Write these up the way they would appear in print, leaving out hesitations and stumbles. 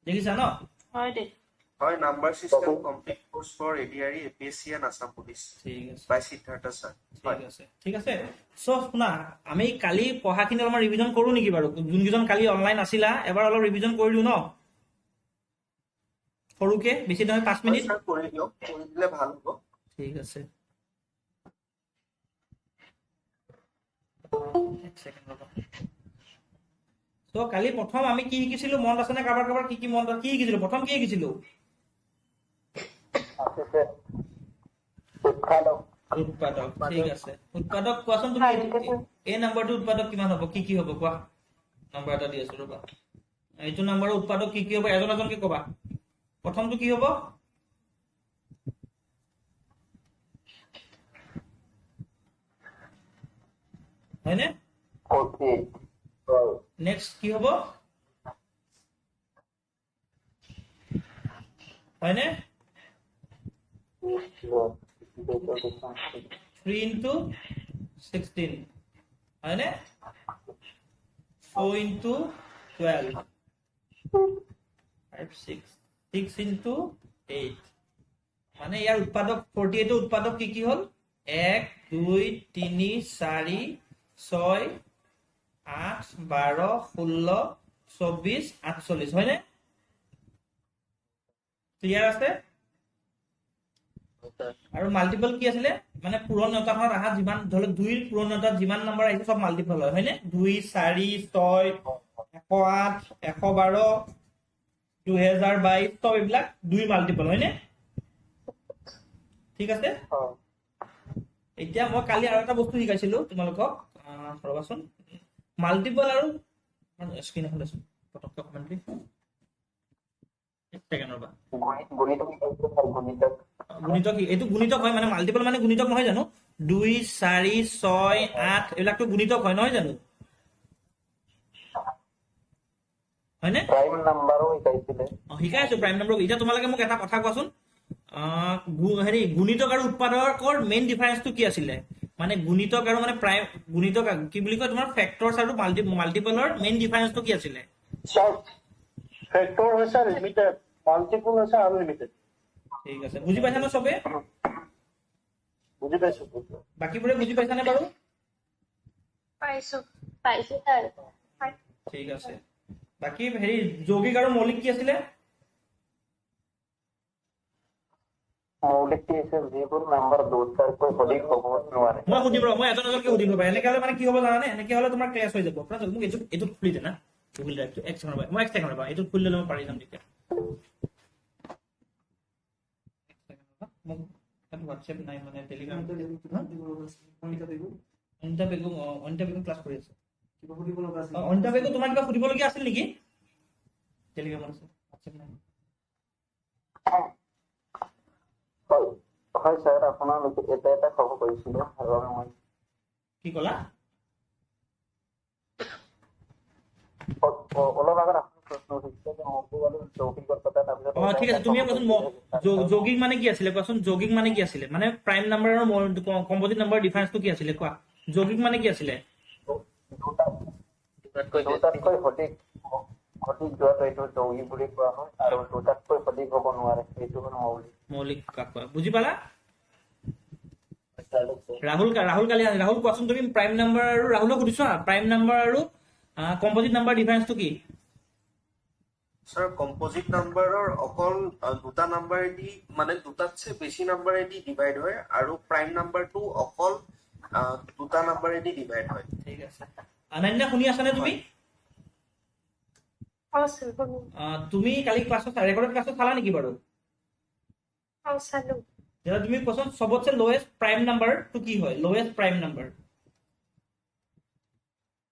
দেখিছা ন? হয় দে হয় number system complete course for ADRE APSC and Assam police ঠিক আছে বাই সিদ্ধাৰ্থ স্যাৰ ঠিক আছে সো শুনা আমি কালি পঢ়াখিনি অলপমান ৰিভিজন কৰো নেকি বাৰু যোনকেইজন কালি অনলাইন আছিলা এবাৰ অলপ ৰিভিজন কৰি দিও ন সৰুকে বেছি নহয় 5 মিনিট স্যাৰ কৰি দিয়ক কৰি দিলে ভাল হ'ব ঠিক আছে এক সেকেন্ড ৰবা তো কালি প্ৰথম আমি কি শিকিছিলো মনত আছে নে কাবাৰ কি মনত কি শিকিছিলো প্ৰথম কি শিকিছিলো উৎপাদক ঠিক আছে উৎপাদক কোৱাচোন তুমি এই নাম্বাৰটো উৎপাদক কিমান হ'ব কি হ'ব কোৱা নাম্বাৰ এটা দি আছো ৰবা এইটো নাম্বাৰৰ উৎপাদক কি হ'ব এজনকে কবা প্ৰথমটো কি হ'ব হয়নে নেক্সট কি হ'ব হয়নে 3 into 16 হয়নে 4 into 12 5 6 6 into 8 মানে ইয়াৰ উৎপাদক 48 উৎপাদক কি হ'ল 1 2 3 4 6 8 12 16 24 48 হয়নে ক্লিয়াৰ আছে আৰু মাল্টিপল কি আছিলে মানে পূৰণ নেওতাখনত আহা যিমান ধৰক 2 ৰ পূৰণ নেওতাত যিমান নম্বৰ আহিছে সব মাল্টিপল হয় হয়নে 2 4 6 108 112 2022 সব এইবিলাক 2 মাল্টিপল হয়নে ঠিক আছে এতিয়া মই কালি আৰু এটা বস্তু শিকাইছিলো তোমালোকক ৰবাচোন মাল্টিপল আৰু স্ক্ৰীন এখন আছে পটককৈ কমেন্ট প্লিজ এক সেকেন্ড ৰবা গুণিতক এইটো গুণিতক হয় মানে মাল্টিপল মানে গুণিতক নহয় জানো 2 4 6 8 এবিলাকটো গুণিতক হয় নহয় জানো হয়নে প্ৰাইম নাম্বাৰো শিকাইছিলে শিকাইছো প্ৰাইম নম্বৰ এতিয়া তোমালোকে মোক এটা কথা কোৱাচোন হেৰি গুণিতক আৰু উৎপাদকৰ মেইন ডিফাৰেন্সটো কি আছিলে মানে গুণিতক আৰু মানে প্ৰাইম গুণিতক কি বুলি কয় তোমাৰ ফেক্টৰছ আৰু মাল্টিপলৰ মেইন ডিফাৰেন্সটো কি আছিলে ফেক্টৰ হৈছে লিমিটেড মাল্টিপল হৈছে আনলিমিটেড ঠিক আছে বুজি পাইছা ন সবে বুজি পাইছো বাকিবোৰে বুজি পাইছানে বাৰু পাইছো তাৰ ঠিক আছে বাকি হেৰি যৌগিক আৰু মৌলিক কি আছিলে মৌলিক কি আছে যিবোৰ নাম্বাৰ দুটাতকৈ অধিক হ'ব নোৱাৰে মই সুধিম ৰ মই এজনকে সুধিম ৰবা এনেকে হলে মানে কি হ'ব জানানে এনেকে হলে তোমাৰ ক্লাছ হৈ যাব আপোনাৰ মোক এইটো খুলি দে না গুগল ড্ৰাইভটো এক ছেকেণ্ড ৰবা মই এক ছেকেণ্ড ৰবা এইটো খুলি ল'লে মই পাৰি যাম তেতিয়া মোক হোৱাটছএপ নাই মানে টেলিগ্ৰাম অনিতা বেগম ক্লাছ কৰি আছে অনিতা বেগম তোমাৰ কিবা সুধিবলগীয়া আছিল নেকি টেলিগ্ৰামত আছে হোৱাটছএপ নাই হয় স্যাৰ আপোনালোকে এটা খবৰ কৰিছিলো আৰু মই কি ক'লা অলপ আগত আপুনি প্ৰশ্ন সুধিছে যে মৌলিক যৌগিকৰ কথা তাৰপিছত ঠিক আছে তুমি কোৱাচোন যৌগিক মানে কি আছিলে কোৱাচোন যৌগিক মানে কি আছিলে মানে প্ৰাইম নাম্বাৰ আৰু কম্পজিট নাম্বাৰৰ ডিফাৰেন্সটো কি আছিলে কোৱা যৌগিক মানে কি আছিলে দুটাতকৈ সঠিক যোৱাটো এইটো যৌগিক বুলি কোৱা হয় আৰু দুটাতকৈ সঠিক হ'ব নোৱাৰে এইটো হ'ল মৌলিক বুজি পালা ৰাহুল কোৱাচোন তুমি প্ৰাইম নাম্বাৰ আৰু ৰাহুলক সুধিছা প্ৰাইম নাম্বাৰ আৰু কম্পজিট নাম্বাৰ ডিফাৰেন্সটো কি স্যাৰ কম্পজিট নাম্বাৰৰ অকল দুটা নাম্বাৰেদি মানে দুটাতছে বেছি নাম্বাৰেদি ডিভাইড হয় আৰু প্ৰাইম নাম্বাৰটো অকল দুটা নাম্বাৰেদি ডিভাইড হয় ঠিক আছে অনন্যা শুনি আছানে তুমি তুমি কালি ক্লাছত ৰেকৰ্ডেড ক্লাছত চালা নেকি বাৰু চালো যেতিয়া তুমি কোৱাচোন সবতছে লোৱেষ্ট প্ৰাইম নাম্বাৰটো কি হয় লোৱেষ্ট প্ৰাইম নাম্বাৰ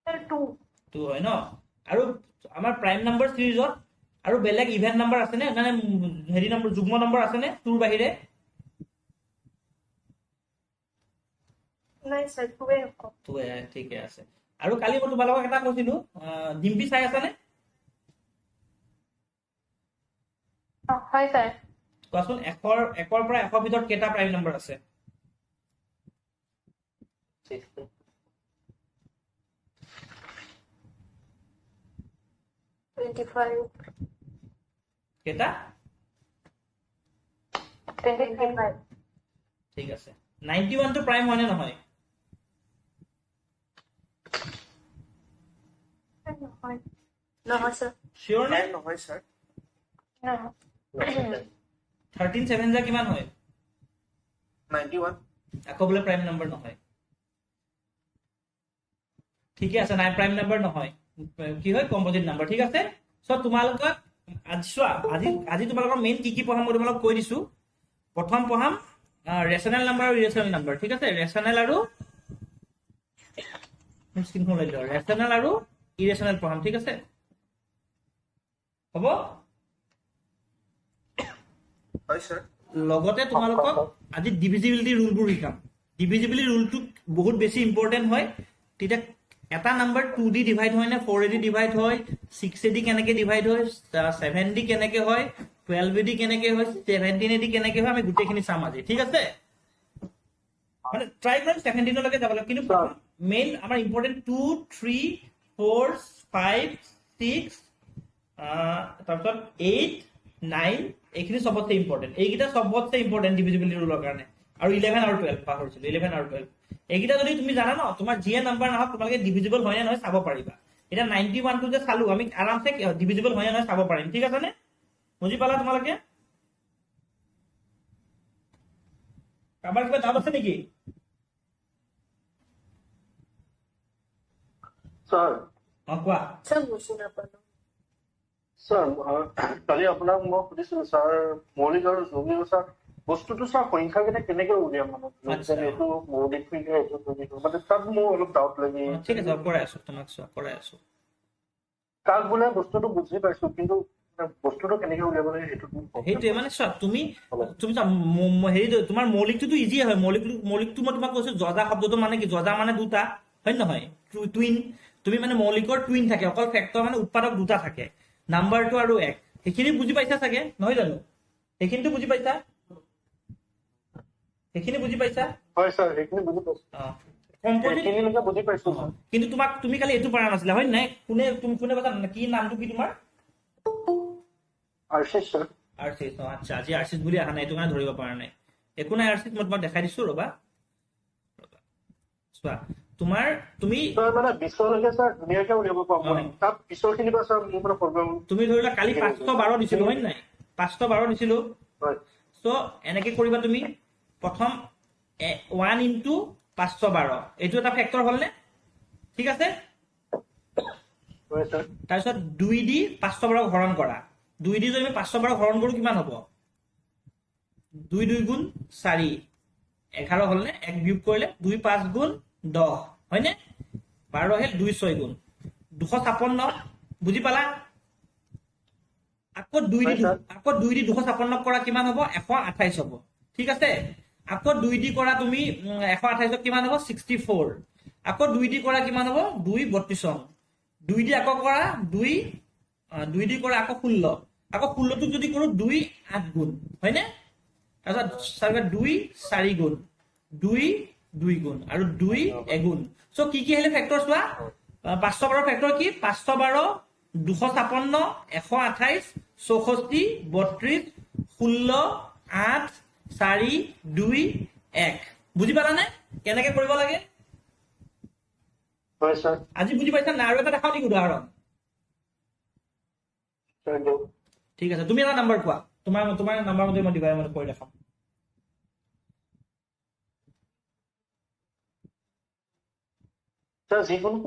2 হয় ন আৰু আমাৰ প্ৰাইম নাম্বাৰ সিৰিজত আৰু বেলেগ ইভেন নাম্বাৰ আছে নে মানে হেৰি নম্বৰ যুগ্ম নম্বৰ আছে নে তোৰ বাহিৰে নাই স্যাৰ তুৱে ঠিকে আছে আৰু কালি মই তোমালোকক এটা কৈছিলো ডিম্পি চাই আছানে হয় স্যাৰ কোৱাচোন 1 পৰা 100 ভিতৰত কেইটা প্ৰাইম নম্বৰ আছে 60 25. কেইটা 25. ঠিক আছে 91 টো প্ৰাইম হয় নে নহয় নহয় নহয় sir. শিওৰ নে নহয় স্যাৰ নহয়. 13 7 যা কিমান হয় 91 আকৌ বোলে প্ৰাইম নম্বৰ নহয় ঠিকে আছে নাই প্ৰাইম নম্বৰ নহয় কি হয় কম্পোজিট নম্বৰ ঠিক আছে সো তোমালোকক আজি তোমালোকৰ মেইন কি পঢ়াম মই তোমালোকক কৈ দিছো প্ৰথম পঢ়াম ৰেশনাল নম্বৰ আৰু ইৰেশনাল নম্বৰ ঠিক আছে ৰেশনাল আৰু ৰেশনাল আৰু ইৰেশনাল পঢ়াম ঠিক আছে হ'ব হয় স্যাৰ লগতে তোমালোকক আজি ডিভিজিবিলিটি ৰুলবোৰ শিকাম ডিভিজিবিলিটি ৰুলটো বহুত বেছি ইম্পৰ্টেন্ট হয় তেতিয়া এটা নাম্বাৰ 2d ডিভাইড হয় নে 4d ডিভাইড হয় 6d কেনেকে ডিভাইড হয় 7d কেনেকে হয় 12d কেনেকে হয় 17d কেনেকে হয় আমি গোটেইখিনি চাম আজি ঠিক আছে মানে ট্রাই কৰিম 17 লৈকে যাব লাগিব কিন্তু মেইন আমাৰ ইম্পৰ্টেন্ট 2 3 4 5 6 তাৰপিছত 8 9 এইখিনি সবতছে ইম্পৰ্টেন্ট এইকেইটা সবতছে ইম্পৰ্টেন্ট ডিভিজিবিলিটি ৰুলৰ কাৰণে আৰু 11 আৰু 12 পাহৰিছিলো 11 আৰু 12 এইকেইটা যদি তুমি জানা ন তোমাৰ যিয়ে নাম্বাৰ নহওক তোমালোকে ডিভিজিবল হয় নে নহয় চাব পাৰিবা এটা 91 টো যে চালো আমি আৰামছে ডিভিজিবল হয় নে নহয় চাব পাৰিম ঠিক আছে নে বুজি পালা তোমালোকে কাবাৰ কিবা ডাউট আছে নেকি স্যাৰ কোৱা Sir, বুজি নাপালো. স্যাৰ কালি আপোনাক মই সুধিছিলো স্যাৰ মৌলিক আৰু যৌগিক স্যাৰ বস্তুটো স্যাৰ সংখ্যাকেইটা কেনেকে উলিয়াম মানে আচ্ছা। এইটো মৌলিক সংখ্যা এইটো যৌগিক মানে তাত মোৰ অলপ ডাউট লাগি ঠিক আছে কৰাই আছো তোমাক চোৱা কৰাই আছো কাক বোলে বস্তুটো বুজি পাইছো কিন্তু বস্তুটো কেনেকে উলিয়াব লাগে সেইটো সেইটোৱে মানে চোৱা তুমি হেৰি তোমাৰ মৌলিকটোতো ইজিয়ে হয় মৌলিকটো মই তোমাক কৈছো জজা শব্দটো মানে কি জজা মানে দুটা হয় নহয় টুইন তুমি মানে মৌলিকৰ টুইন থাকে অকল ফেক্টৰ মানে উৎপাদক দুটা থাকে নাম্বাৰটো আৰু এক সেইখিনি বুজি পাইছা চাগে নহয় জানো সেইখিনিতো বুজি পাইছা সেইখিনি বুজি পাইছা হয় স্যাৰ সেইখিনি বুজি পাইছো কম্পোজিট সেইখিনিলৈকে বুজি পাইছো স্যাৰ কিন্তু তুমি কালি এইটো পৰা নাছিলা হয় নাই কোনে কথা কি নামটো কি তোমাৰ আশিষ স্যাৰ আৰচিছ আচ্ছা আজি আৰচিছ বুলি অহা নাই এইটো কাৰণে ধৰিব পৰা নাই একো নাই আৰচিছ মই তোমাক দেখাই দিছো ৰবা চোৱা তুমি স্যাৰ মানে 20লৈকে স্যাৰ ধুনীয়াকে উলিয়াব পাৰোঁ তাত পিছৰখিনি পৰা স্যাৰ মোৰ মানে প্ৰব্লেম তুমি ধৰিলা কালি 512 দিছিলো হয় নাই 512 দিছিলো হয় সো এনেকে কৰিবা তুমি প্ৰথম 1 ইনটু 512 এইটো এটা ফেক্টৰ হলনে ঠিক আছে হয় স্যাৰ তাৰপিছত 2 দি 512 হৰণ কৰা 2 দি যদি আমি 512 হৰণ কৰো কিমান হ'ব 2 2 গুণ 4 11 হলনে এক বিয়োগ কৰিলে 2 5 গুণ 10 হয়নে 12 হেল 2 6 গুণ 256 বুজি পালা আকৌ 2 দি 256 কৰা কিমান হ'ব 128 হ'ব ঠিক আছে আকৌ 2 দি কৰা তুমি 128 কিমান হ'ব 64 আকৌ 2 দি কৰা কিমান হ'ব 2 32 2 দি আকৌ কৰা 2 দি কৰা আকৌ 16 আকৌ 16 টো যদি কৰো 2 8 গুণ হয়নে তাৰপিছত 2 4 গুণ 2 2 গুণ আৰু 2 এগুণ সো কি আহিলে ফেক্টৰ চোৱা 512 ফেক্টৰ কি 512 256 128 64 32 16 8 4 2 1 বুজি পালানে কেনেকে কৰিব লাগে হয় স্যাৰ আজি বুজি পাইছা না আৰু এটা দেখাও নেকি উদাহৰণ ঠিক আছে তুমি এটা নাম্বাৰ কোৱা তোমাৰ নাম্বাৰ মতে মই ডিভাইড মানে কৰি দেখাম স্যাৰ যিকোনো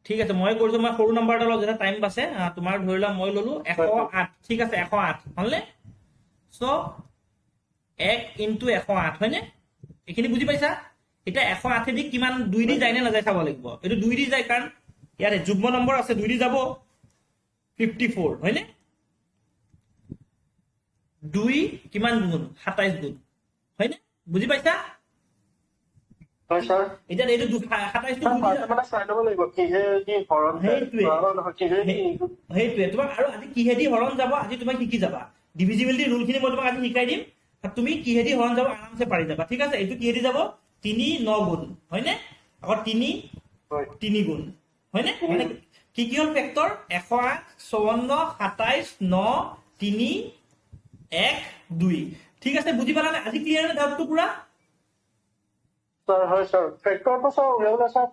ঠিক আছে মই কৰিছো মই সৰু নাম্বাৰ এটা লওঁ যেটা টাইম বাছে তোমাৰ ধৰি লোৱা মই ললো 108 ঠিক আছে 108 হলনে সো 1 ইনটু 108 হয়নে এইখিনি বুজি পাইছা এটা 108 দি কিমান 2 দি যায় নে নাযায় চাব লাগিব এইটো 2 দি যায় কাৰণ ইয়াৰে যুগ্ম নম্বৰ আছে 2 দি যাব 54 হয়নে 2 কিমান গুণ 27 গুণ হয়নে বুজি পাইছা হয় স্যাৰ এতিয়া এইটো 27 টো মানে চাই ল'ব লাগিব কিহেদি হৰণ সেইটোৱে তোমাক আৰু আজি কিহেদি হৰণ যাব আজি তোমাক শিকি যাবা ডিভিজিবিলিটি ৰুল খিনি মই তোমাক আজি শিকাই দিম তুমি কিহেদি হৰণ যাব আৰামছে পাৰি যাবা ঠিক আছে এইটো কিহেদি যাব 3 9 গুণ হয়নে আকৌ 3 3 গুণ হয়নে মানে কি কি হ'ল ফেক্টৰ 108 54 27 9 3 1 2 ঠিক আছে বুজি পালানে আজি ক্লিয়াৰ নে ডাউটটো পুৰা স্যাৰ হয় স্যাৰ ফেক্টৰটো স্যাৰ উলিয়াবলৈ স্যাৰ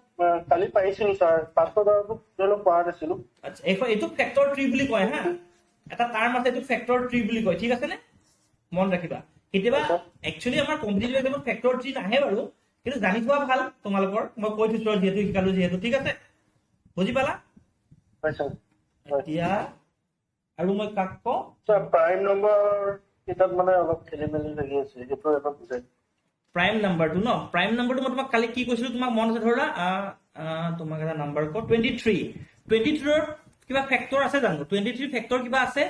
কালি পাইছিলো স্যাৰ পাছৰ দাৰটো অলপ পোৱা নাছিলো আচ্ছা এইটো ফেক্টৰ ট্ৰি বুলি কয় হা এটা টাৰ্ম আছে এইটো ফেক্টৰ ট্ৰি বুলি কয় ঠিক আছে নে মন ৰাখিবা কেতিয়াবা একচুয়ালি আমাৰ কম্পিটিটিভ এক্সামত ফেক্টৰ ট্ৰি নাহে বাৰু কিন্তু জানি থোৱা ভাল তোমালোকৰ মই কৈ থৈছো যেহেতু শিকালো যেহেতু ঠিক আছে বুজি পালা হয় স্যাৰ এতিয়া আৰু মই কাক কওঁ স্যাৰ প্ৰাইম নম্বৰ কিতাপ মানে অলপ খেলি মেলি লাগি আছে সেইটো এটা বুজাই প্ৰাইম নাম্বাৰটো ন প্ৰাইম নাম্বাৰটো মই তোমাক কালি কি কৈছিলো তোমাক মন আছে ধৰা তোমাক এটা নাম্বাৰ কওঁ 23 23 ৰ কিবা ফেক্টৰ আছে জানো 23 ফেক্টৰ কিবা আছে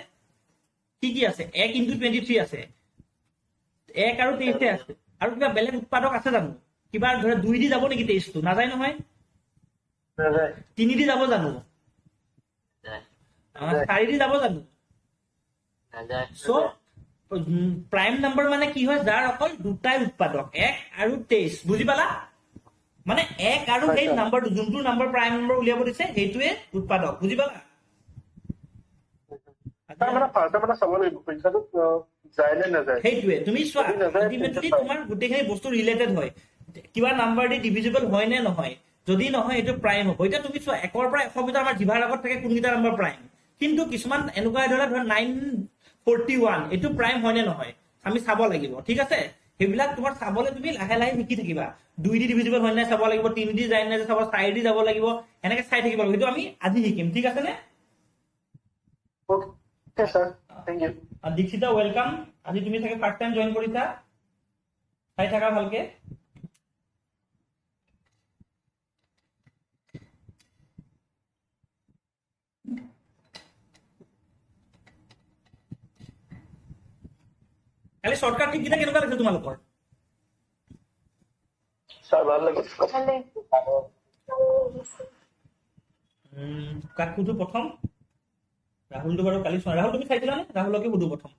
কি আছে 1 * 23 আছে 1 আৰু 23 আছে আৰু কিবা বেলেগ উৎপাদক আছে জানো কিবা ধৰা 2 দি যাব নেকি 23 টো নাযায় নহয় 3 দি যাব জানো 4 দি যাব জানো সো প্ৰাইম নাম্বাৰ মানে কি হয় যাৰ অকল দুটাই উৎপাদক 1 আৰু 23 বুজি পালা মানে 1 আৰু সেই নাম্বাৰটো যোনটো নাম্বাৰ প্ৰাইম নাম্বাৰ উলিয়াব দিছে সেইটোৱে উৎপাদক বুজি পালা তাৰ মানে ফাৰ্ষ্টে মানে চাব লাগিব পৰীক্ষাটো যায় নে নাযায় সেইটোৱে তুমি চোৱা আলটিমেটলি তোমাৰ গোটেইখিনি বস্তু ৰিলেটেড হয় কিবা নাম্বাৰ দি ডিভিজিবল হয় নে নহয় যদি নহয় এইটো প্ৰাইম হ'ব এতিয়া তুমি চোৱা 1 ৰ পৰা 100 ভিতৰত আমাৰ জিভাৰ আগত থাকে কোনকেইটা নাম্বাৰ প্ৰাইম কিন্তু কিছুমান এনেকুৱা ধৰা 941 এইটো প্ৰাইম হয় নে নহয় আমি চাব লাগিব ঠিক আছে সেইবিলাক তোমাৰ চাবলৈ তুমি লাহে লাহে শিকি থাকিবা 2 দি ডিভিজিবল হয় নাই চাব লাগিব 3 দি যায় নাই চাব 4 দি যাব লাগিব এনেকে চাই থাকিব লাগিব সেইটো আমি আজি শিকিম ঠিক আছে নে okay sir thank you Dikshita welcome আজি তুমি থাকে ফার্স্ট টাইম জয়েন কৰিছা চাই থাকা ভালকে কালি শৰ্টকাট ঠিক কিটা কেনেকুৱা লাগিছে তোমালোকৰ স্যাৰ ভালো লাগে ভালে কাক সুধো প্ৰথম ৰাহুলটো বাৰু কালি চোৱা ৰাহুল তুমি চাইছিলা নে ৰাহুলকে সুধো প্ৰথম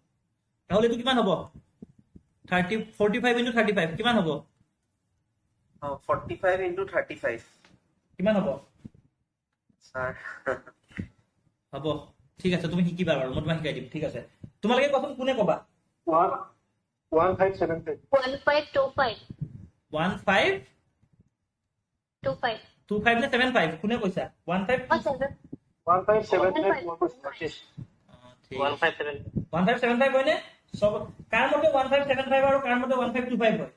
ৰাহুল এইটো কিমান হ'ব 45 * 35 কিমান হ'ব 45 * 35 কিমান হ'ব স্যাৰ হ'ব ঠিক আছে তুমি শিকিবা বাৰু মই তোমাক শিকাই দিম ঠিক আছে তোমালোকে কোৱাচোন কোনে ক'বা 1575 1525 15 25 25 নে 75 কোনে কৈছা 15 1575 1575 হয় নে সব কাৰ মতে 1575 আৰু কাৰ মতে 1525 হয়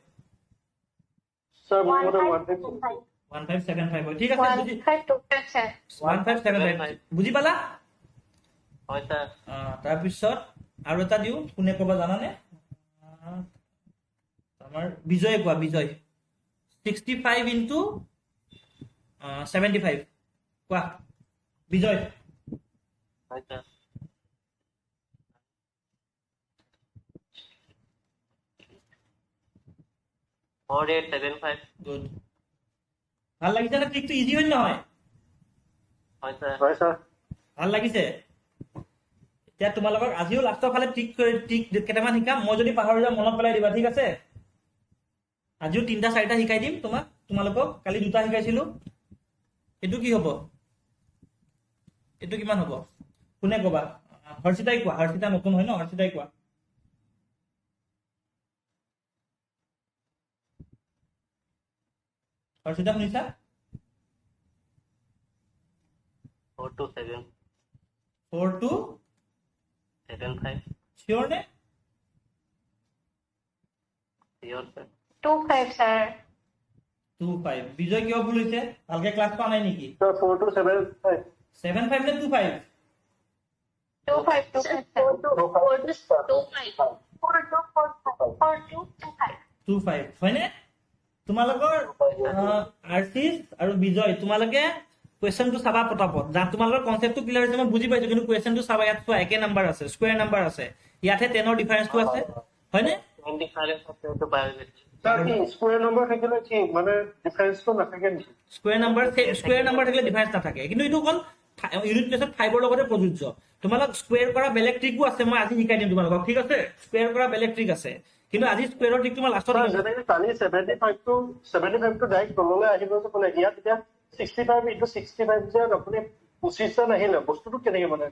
স্যাৰ মোৰ মতে 1575 1575 হয় ঠিক আছে বুজি 1525 স্যাৰ 1575 বুজি পালা হয় স্যাৰ তাৰ পিছত আৰু এটা দিও কোনে ক'বা জানানে আমাৰ বিজয় কোৱা বিজয় 65 * 75 কোৱা বিজয় হয় sir Four eight seven five. Good ভাল লাগিছে না ট্ৰিকটো ইজি হয় নহয় হয় স্যাৰ হয় স্যাৰ ভাল লাগিছে এতিয়া তোমালোকক আজিও লাষ্টৰ ফালে ট্ৰিক কেইটামান শিকাম মই যদি পাহৰি যাওঁ মনত পেলাই দিবা ঠিক আছে আজিও 3টা 4টা শিকাই দিম তোমালোকক কালি 2টা শিকাইছিলো এইটো কি হ'ব এইটো কিমান হ'ব কোনে ক'বা হৰ্ষিতাই কোৱা হৰ্ষিতা নতুন হয় ন হৰ্ষিতাই কোৱা হৰ্ষিতা শুনিছা 427 4275 চিয়ৰ নে Sure sir 25 স্যাৰ 25 বিজয় কিয় ভুল হৈছে ভালকে ক্লাছ পোৱা নাই নেকি স্যাৰ 4275 75 নে 25 25 হয়নে তোমালোকৰ আৰ্টিষ্ট আৰু বিজয় তোমালোকে কুৱেশ্যনটো চাবা পটাপট তোমালোকৰ কনচেপ্টটো ক্লিয়াৰ হৈছে মই বুজি পাইছো কিন্তু কুৱেশ্যনটো চাবা ইয়াত চোৱা একে নাম্বাৰ আছে স্কুৱেৰ নাম্বাৰ আছে ইয়াতে 10 ৰ ডিফাৰেন্সটো আছে হয়নে 25 to biology. স্যাৰ কি স্কোয়াৰ নাম্বাৰ থাকিলে কি মানে ডিফাৰেন্সটো নাথাকে নেকি স্কুৱেৰ নাম্বাৰ থাকিলে ডিফাৰেন্স নাথাকে কিন্তু এইটো অকল ইউনিট প্লেছত 5 ৰ লগতে প্ৰযোজ্য তোমালোক স্কুৱেৰ কৰা বেলেগ ট্ৰিকো আছে মই আজি শিকাই দিম তোমালোকক ঠিক আছে স্কুৱেৰ কৰা বেলেগ ট্ৰিক আছে কিন্তু আজি স্কুৱেৰৰ ট্ৰিকটো মই লাষ্টত স্যাৰ যেনেকে কালি 75 টো ডাইৰেক্ট তললৈ আহিব যে ক'লে ইয়াত এতিয়া 65 * 65 যে আপুনি 25টা নাহিলে বস্তুটো কেনেকে মানে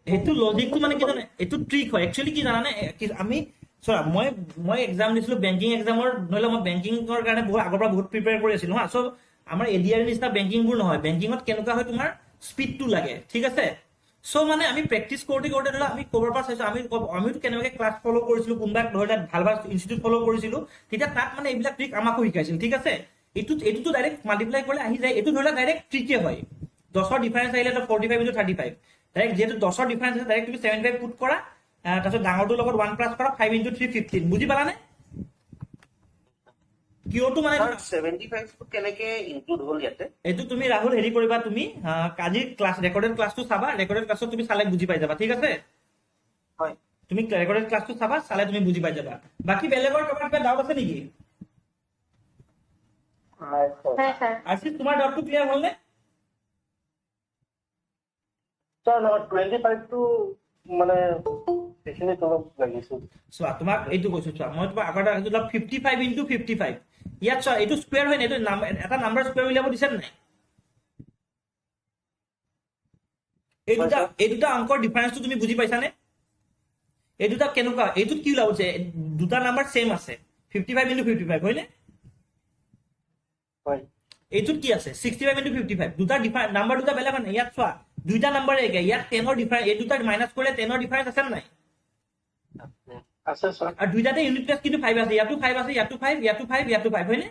সেইটো লজিকটো মানে কি জানে, এইটো ট্ৰিক হয় একচুৱেলি। কি জানানে, আমি চোৱা, মই এক্সাম দিছিলো বেংকিং এক্সামৰ, নহলে মই বেংকিঙৰ কাৰণে বহুত আগৰ পৰা বহুত প্ৰিপেয়াৰ কৰি আছিলো হা। চ' আমাৰ এডিআৰ নিচিনা বেংকিংবোৰ নহয়। বেংকিঙত কেনেকুৱা হয়, তোমাৰ স্পীডটো লাগে, ঠিক আছে। চ' মানে আমি প্ৰেক্টিচ কৰোঁতে ধৰা আমি ক'ৰবাৰ পৰা চাইছো, আমিতো কেনেবাকে ক্লাছ ফ'ল' কৰিছিলো, কোনোবা ধৰি তাত ভাল ইনষ্টিটিউট ফ'ল' কৰিছিলো, তেতিয়া তাত মানে এইবিলাক ট্ৰিক আমাকো শিকাইছিল, ঠিক আছে। এইটোতো ডাইৰেক্ট মাল্টিপ্লাই কৰিলে আহি যায়। এইটো ধৰি লোৱা ডাইৰেক্ট ট্ৰিকে হয়। 10ৰ ডিফাৰেন্স আহিলে 45 into 35, ডাইৰেক্ট যিহেতু 10ৰ ডিফাৰেন্স আছে, ডাইৰেক্ট তুমি 75 পুট কৰা, তাৰপিছত ডাঙৰটোৰ লগত 1 প্লাছ কৰা, 5 into 3 15। বুজি পালানে? কিয়টো মানে স্যাৰ 75 টো কেনেকে ইনক্লুড হ'ল ইয়াতে? এইটো তুমি ৰাহুল হেৰি কৰিবা, তুমি কাজিৰ ক্লাছ ৰেকৰ্ডেড ক্লাছটো চাবা। ৰেকৰ্ডেড ক্লাছত তুমি চালে বুজি পাই যাবা, ঠিক আছে। হয় তুমি ৰেকৰ্ডেড ক্লাছটো চাবা, চালে তুমি বুজি পাই যাবা। বাকী বেলেগৰ কাৰোবাৰ কিবা ডাউট আছে নেকি? নাই স্যাৰ। আশিস, তোমাৰ ডাউটটো ক্লিয়াৰ হ'লনে? স্যাৰ নহয় 25টো মানে সেইখিনিত অলপ লাগিছিল। চোৱা, তোমাক এইটো কৈছো, চোৱা মই তোমাক আগতে 55 into 55, ইয়াত চোৱা এইটো স্কুৱেৰ হয় নাই, এইটো এটা নাম্বাৰ স্কুৱেৰ উলিয়াব দিছে নাই? এই দুটা অংকৰ ডিফাৰেন্সটো তুমি বুজি পাইছানে? এই দুটা কেনেকুৱা, এইটোত কি ওলাব যে দুটা নাম্বাৰ সেম আছে, 55 into 55 হয়নে? হয় এইটোত কি আছে 65 into 55, দুটা নাম্বাৰ দুটা বেলেগ হয় নাই? ইয়াত চোৱা দুইটা নাম্বাৰ একে, ইয়াত 10ৰ ডিফাৰেন্স, এই দুটা মাইনাছ কৰিলে 10ৰ ডিফাৰেন্স আছে নাই? আছে স্যাৰ। আৰু দুইটাতে ইউনিট প্লেচ কিন্তু 5 আছে, ইয়াতো 5 আছে, ইয়াতো 5, ইয়াতো 5, ইয়াতো 5 হয়নে?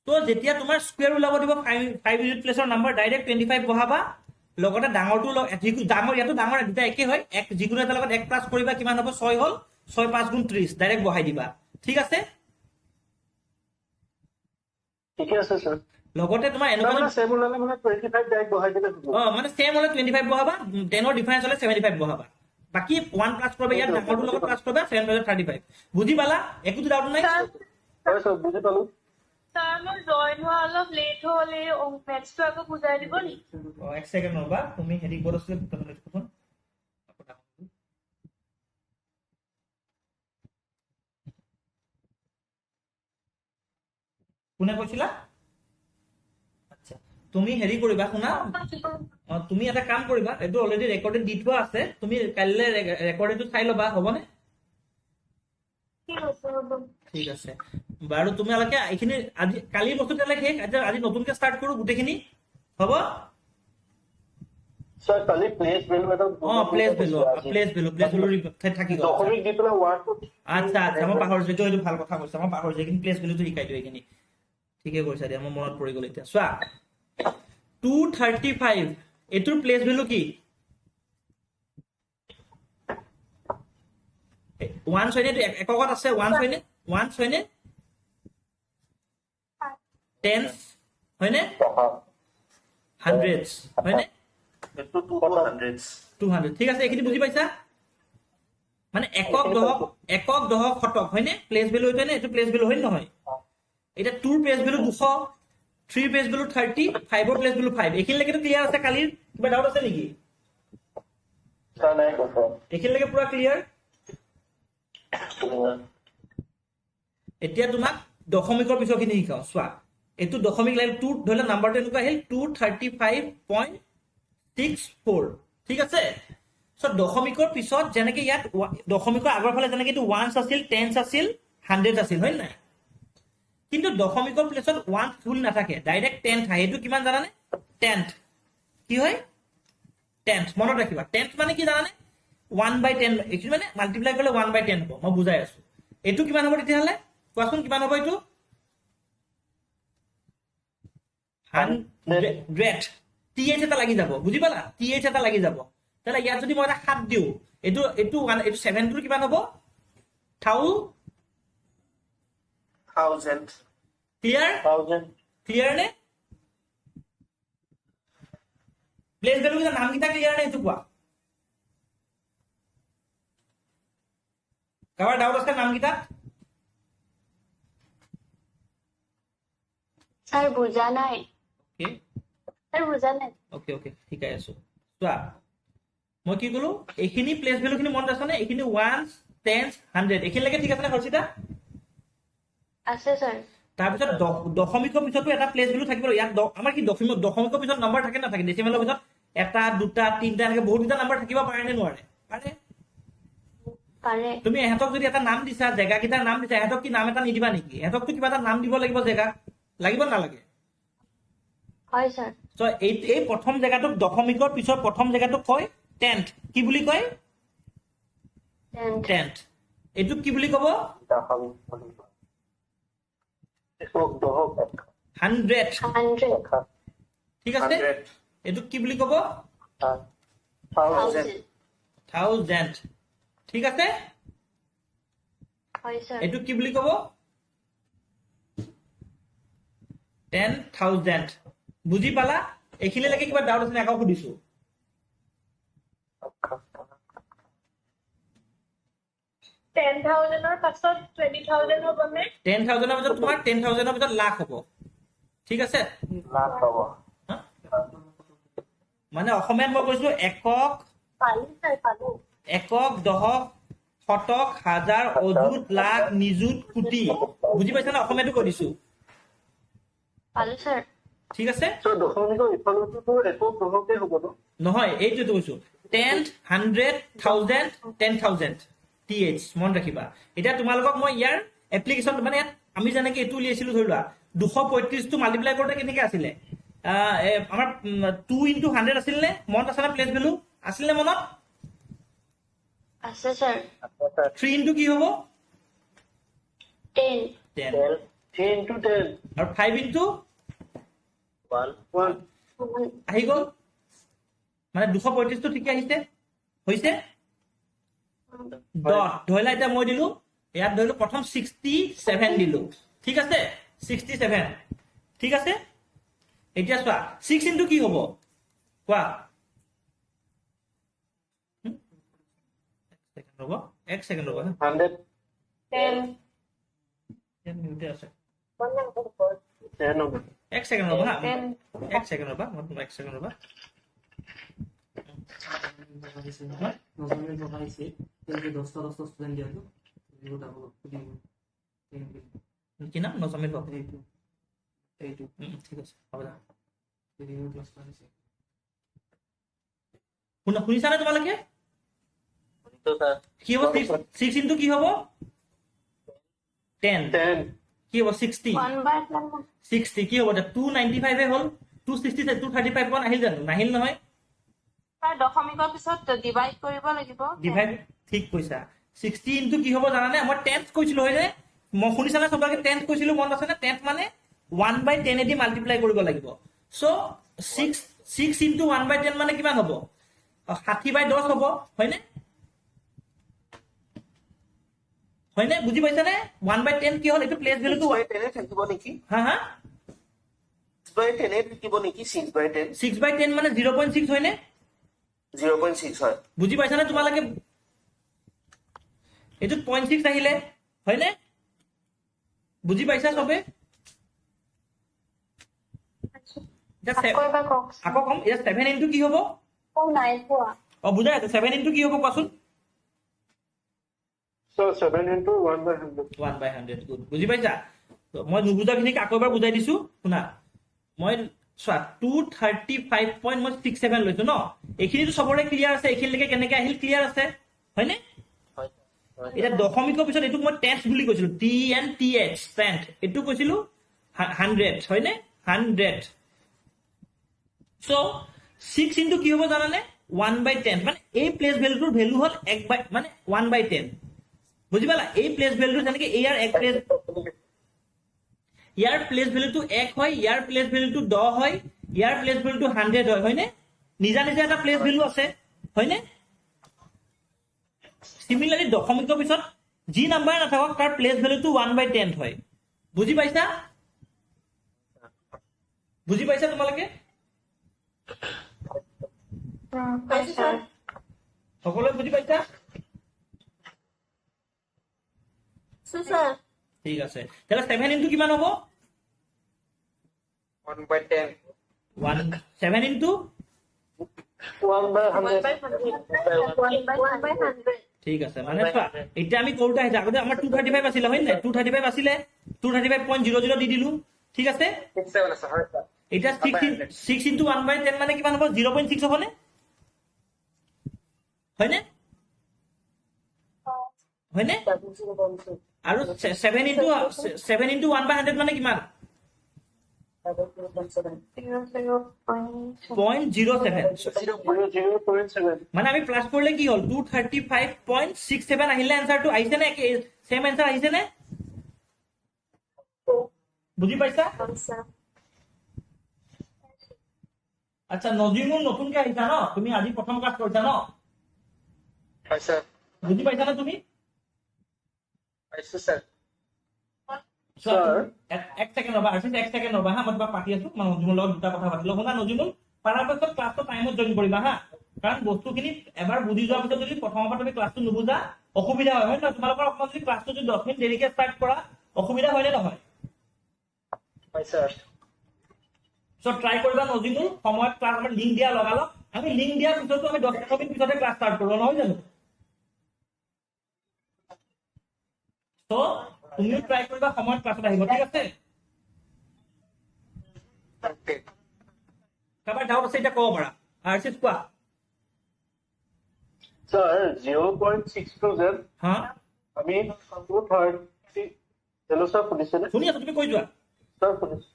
তো যেতিয়া তোমাৰ স্কুৱেৰ ওলাব দিব 5 ইউনিট প্লেচৰ নাম্বাৰ, ডাইৰেক্ট 25 বহাবা, লগতে ডাঙৰটো ডাঙৰ, ইয়াতো ডাঙৰ, দুটা একে হয়, যিকোনো এটা লগত 1 প্লাছ কৰিবা, কিমান হ'ব? 6 হ'ল, 6 5 গুণ 30, ডাইৰেক্ট বহাই দিবা, ঠিক আছে। ঠিকে আছে স্যাৰ। লগতে তোমাৰ এনেকুৱা মানে সেম ওলালে মানে 25 ডাইৰেক্ট বহাই দিলে হ'ব। মানে সেম হলে 25 বহাবা, 10ৰ ডিফাৰেন্স হলে 75 বহাবা, বাকি 1 প্লাছ কৰিবা, ইয়াত ডাঙৰটোৰ লগত প্লাছ কৰিবা, 7 35। বুজি পালা? একোটো ডাউট নাই? স্যাৰ হয় স্যাৰ, বুজি পালো। স্যাৰ মোৰ জইন হোৱা অলপ লেট হ'ল, এই মেথছটো আকৌ বুজাই দিব নেকি? এক ছেকেণ্ড ৰ'বা, তুমি হেৰি ক'ত আছিলে দেখোন, কোনে কৈছিলা? আচ্ছা, তুমি হেৰি কৰিবা, শুনা, তুমি এটা কাম কৰিবা, এইটো অলৰেডি ৰেকৰ্ডেড দি থোৱা আছে, তুমি কাইলৈ ৰেকৰ্ডেডটো চাই ল'বা, হ'বনে? ঠিক আছে, হ'ব। ঠিক আছে বাৰু, তোমালোকে এইখিনি আজি কালিৰ বস্তু শেষ, আজি নতুনকে ষ্টাৰ্ট কৰো গোটেইখিনি, হ'ব? স্যাৰ কালি প্লেস ভ্যালু এটা প্লেচ ভেলু থাকি গ'ল। দশমিক দি পেলাই ওয়াৰ্ডটো আচ্ছা মই পাহৰিছো, এইটো ভাল কথা কৈছা, মই পাহৰিছো, এইখিনি প্লেচ ভেলুটো শিকাই দিওঁ, এইখিনি ঠিকে কৈছা দিয়া, মোৰ মনত পৰি গ'ল এতিয়া। চোৱা 235, এইটোৰ প্লেচ ভেলু কি? 1 হয়নে? এককত আছে 1 হয়নে? 1 হয়নে? 10 হয়নে? 100 হয়নে? এইটো 200 200, ঠিক আছে, এইখিনি বুজি পাইছা? মানে একক দশক শতক হয়নে? প্লেচ ভেলু হয়নে? এইটো প্লেচ ভেলু হয় নহয়? এতিয়া 2ৰ প্লেচ ভেলু 200, 3 প্লেচ ভেলু 30, 5ৰ প্লেচ ভেলু 5। এইখিনিলৈকেতো ক্লিয়াৰ আছে? কালিৰ কিবা ডাউট আছে নেকি? স্যাৰ নাই কথা। এইখিনিলৈকে পুৰা ক্লিয়াৰ? এতিয়া তোমাক দশমিকৰ পিছৰখিনি শিকাও, চোৱা এইটো দশমিক লাইন 2, ধৰি লোৱা নাম্বাৰটো এনেকুৱা আহিল 235.64, ঠিক আছে। চ' দশমিকৰ পিছত যেনেকে ইয়াত দশমিকৰ আগৰ ফালে যেনেকে এইটো 1 আছিল, 10 আছিল, 100 আছিল, হয় নাই? কিন্তু দশমিকৰ প্লেচত 1 ফুল নাথাকে, ডাইৰেক্ট 10 থাকে। এইটো কিমান জানানে? 10th কি হয়? 10th মনত ৰাখিবা। 10th মানে কি জানানে? 1/10, এইটো মানে মাল্টিপ্লাই কৰিলে 1/10 হ'ব, মই বুজাই আছো। এইটো কিমান হ'ব তেতিয়াহ'লে? কোৱাচোন কিমান হ'ব এইটো? 100, TH এটা লাগি যাব, বুজি পালা? TH এটা লাগি যাব। তাহলে ইয়াত যদি মই এটা 7 দিওঁ, এইটো 7টোৰ কিমান হ'ব? 1000। ক্লিয়াৰ নে? প্লেচ ভেলু কেইটা নামকেইটা ক্লিয়াৰ নে? এইটো কোৱা। কাৰোবাৰ ডাউট আছে নামকেইটা? স্যাৰ বুঝা নাই। অ'কে স্যাৰ বুঝা নাই। অ'কে শিকাই আছো। চোৱা মই কি ক'লো, এইখিনি প্লেচ ভেলু খিনি মনত আছেনে? এইখিনি 1, 10, 100, এইখিনিলৈকে ঠিক আছে নে হৰ্ষিতা? আছে স্যাৰ। তাৰপিছত দশমিকৰ পিছতো এটা প্লেচ ভেলু থাকিব। ইয়াত আমাৰ কি দশমিকৰ পিছত নম্বৰ থাকে নাথাকে? ডেচিমেলৰ পিছত এটা দুটা তিনিটা এনেকে বহুত দুটা নম্বৰ থাকিব পাৰে নে নোৱাৰে? পাৰে। পাৰে। তুমি এহঁতক যদি এটা নাম দিছা, জেগাকেইটাৰ নাম দিছা, এহঁতক কি নাম এটা নিদিবা নেকি? এহঁতকতো কিবা এটা নাম দিব লাগিব জেগা, লাগিব নালাগে? হয় ছাৰ। চ' এই প্ৰথম জেগাটোক দশমিকৰ পিছৰ প্ৰথম জেগাটোক কয় টেন্থ। কি বুলি কয়? টেন্থ। এইটোক কি বুলি কব? 100। 100 ঠিক আছে? 100 এইটোক কি বুলি কব? 1000 1000। ঠিক আছে? হয় ছাৰ। এইটোক কি বুলি কব? 10,000। বুজি পালা? এইখিনিলৈকে কিবা ডাউট আছে নে? আকৌ সুধিছো। 10,000 পাছত 20,000 হ'বনে? 10,000 ৰ পিছত তোমাৰ 10,000 ৰ পিছত লাখ হ'ব। ঠিক আছে? হা? মানে অসমীয়াত মই কৈছো একক, পালো ছাৰ, পালো। একক, দশক, শতক, হাজাৰ, অযুত, লাখ, নিযুত, কোটি। বুজি পাইছা না? অসমীয়াটো কৈ দিছো। পালো ছাৰ। ঠিক আছে? ছাৰ দশমিকৰ ইফালতো একক দশকে হ'ব ন? নহয়, এইটোতো কৈছো 10, 100, 1000, 10,000 TH মন ৰাখিবা। এতিয়া তোমালোকক মই ইয়াৰ এপ্লিকেশ্যন মানে ইয়াত আমি যেনেকে এইটো উলিয়াইছিলো, ধৰি লোৱা 235টো মাল্টিপ্লাই কৰোঁতে কেনেকে আছিলে? আমাৰ 2 into 100 আছিল নে? মনত আছে নে? প্লেচ ভেলু আছিল নে মনত? আছে ছাৰ। 3 into কি হ'ব? 10 10। 3 into 10 আৰু 5 into 1 আহি গ'ল। মানে 235টো ঠিকে আহিছে? হৈছে? দহ ধৰিলা। এতিয়া মই দিলো ইয়াত ধৰিলো প্ৰথম 67 দিলো। ঠিক আছে? 67। ঠিক আছে? এতিয়া চোৱা 6 into কি হ'ব কোৱা? এক ছেকেণ্ড ৰ'বা। 100 10 মিনিটে আছে। 10 হ'ব। এক ছেকেণ্ড ৰ'বা হা। 10 এক ছেকেণ্ড ৰ'বা। মই তোমাক এক ছেকেণ্ড ৰ'বা। নজমিল বহাইছে কিন্তু 10টা ষ্টুডেন্ট দিয়াটো এইটো ডাবল কি নাম? নজমিল বাবু। এইটো ঠিক আছে, হ'ব দা। ৰিভিউ ক্লাছ কৰিছে। শুনিছানে তোমালোকে? শুনিছো ছাৰ। কি হ'ব? 6 into কি হ'ব? 10। 10 কি হ'ব? 60। 60 কি হ'ব? 295 হ'ল। 260 235 মান আহিল জানো? নাহিল নহয়। ছাৰ দশমিকৰ পিছত ডিভাইড কৰিব লাগিব। ডিভাইড ঠিক কৈছা। 60 into কি হ'ব জানানে? মই 10th কৈছিলো হয় নে? মই শুনিছানে চবকে? 10th কৈছিলো, মনত আছে নে? 10th মানে 1/10 এদি মাল্টিপ্লাই কৰিব লাগিব। চ' 6 into 1/10 মানে কিমান হ'ব? 60/10 হ'ব। হয়নে? হয়নে? বুজি পাইছানে? 1/10 কি হ'ল? এইটো প্লেচ ভেলুটো 6/10 থাকিব নেকি? হা হা 6/10 থাকিব নেকি? 6/10 6/10 মানে 0.6 হয়নে? 0.6 হয়। বুজি পাইছানে তোমালোকে? এইটোত 0.6 আহিলে হয়নে? বুজি পাইছা চবে? আকৌ এবাৰ কওক। আকৌ কম। এতিয়া 7 into কি হ'ব? নাই পোৱা। বুজাই আছে। 7 into কি হ'ব কোৱাচোন? So 7 into 1/100 1/100 good. বুজি পাইছা? মই নুবুজাখিনিক আকৌ এবাৰ বুজাই দিছো। শুনা, মই চোৱা 235.67 লৈছো ন। এইখিনিতো চবৰে ক্লিয়াৰ আছে। এইখিনিলৈকে কেনেকে আহিল ক্লিয়াৰ আছে হয়নে? হয় হয় এতিয়া দশমিকৰ পিছত এইটোক মই টেন্থ বুলি কৈছিলো। TNTH tenth. এইটো কৈছিলো 100 হয়নে? 100। চ' 6 into কি হ'ব জানানে? 1/10 মানে এই প্লেচ ভেলুটোৰ ভেলু হ'ল 1/10। বুজি পালা? এই প্লেচ ভেলুটো যেনেকে ইয়াৰ ইয়াৰ প্লেচ ভেলুটো 1 হয়, ইয়াৰ প্লেচ ভেলুটো 10 হয়, ইয়াৰ প্লেচ ভেলুটো 100 হয়। হয়নে? নিজা নিজা এটা প্লেচ ভেলু আছে হয়নে? সিমিলাৰলি দশমিকৰ পিছত যি নাম্বাৰ নাথাকক তাৰ প্লেচ ভেলুটো 1/10 হয়। বুজি পাইছা? বুজি পাইছা তোমালোকে? পাইছো ছাৰ। সকলোৱে বুজি পাইছা? ছাৰ ঠিক আছে। তেতিয়াহ'লে 7 into কিমান হ'ব? 1/10 7 into 1/100 1/100 ঠিক আছে। মানে চোৱা এতিয়া আমি কৰোঁতে আহিছে আগতে আমাৰ 235 আছিলে হয় নে? 235 আছিলে 235.00 দি দিলো ঠিক আছে 67 আছে হয় স্যার এটা 6 into 1/10 মানে কিমান হ'ব 0.6 হ'বনে হয়নে হয়নে আৰু 7 into 1/100 মানে কিমান 0.07 মানে আমি প্লাস কৰিলে কি হ'ল 235.67 আহিলে এনসাৰটো আহিছে নে সেম এনসাৰ আহিছে নে বুজি পাইছা আচ্ছা নজিমুল নতুনকে আহিছা ন তুমি আজি প্ৰথম ক্লাস কৰিছা ন হয় স্যাৰ বুজি পাইছা না তুমি আইছো স্যাৰ এক সেকেন্ড ৰবা আৰচিত এক সেকেন্ড ৰবা হা মই তোমাক পাতি আছো মই নজিমুল লগত দুটা কথা পাতিলো শুনা নজিমুল পাৰাৰ পাছত ক্লাছটো টাইমত জইন কৰিবা হা কাৰণ বস্তুখিনি এবাৰ বুজি যোৱাৰ পিছত যদি প্ৰথমৰ পৰা তুমি ক্লাছটো নুবুজা অসুবিধা হয় হয় না তোমালোকৰ অকমান যদি ক্লাছটো যদি 10 মিনিট দেৰিকে ষ্টাৰ্ট কৰা অসুবিধা হয় নে নহয় হয় স্যাৰ সো ট্ৰাই কৰিবা নজিমুল সময়ত ক্লাছ আমাৰ লিংক দিয়া লগালক আমি লিংক দিয়াৰ পিছতো আমি 10 মিনিট পিছতে ক্লাছ ষ্টাৰ্ট কৰোঁ নহয় জানো তো তুমিও ট্ৰাই কৰিবা সময়ত ক্লাছত আহিব ঠিক আছে ওকে কাৰোবাৰ ডাউট আছে এটা ক'ব পাৰা আৰচিত কোৱা স্যাৰ 0.62 হা আমি 230 হেল্ল' স্যাৰ শুনিছেনে শুনি আছো তুমি কৈ যোৱা স্যাৰ শুনিছে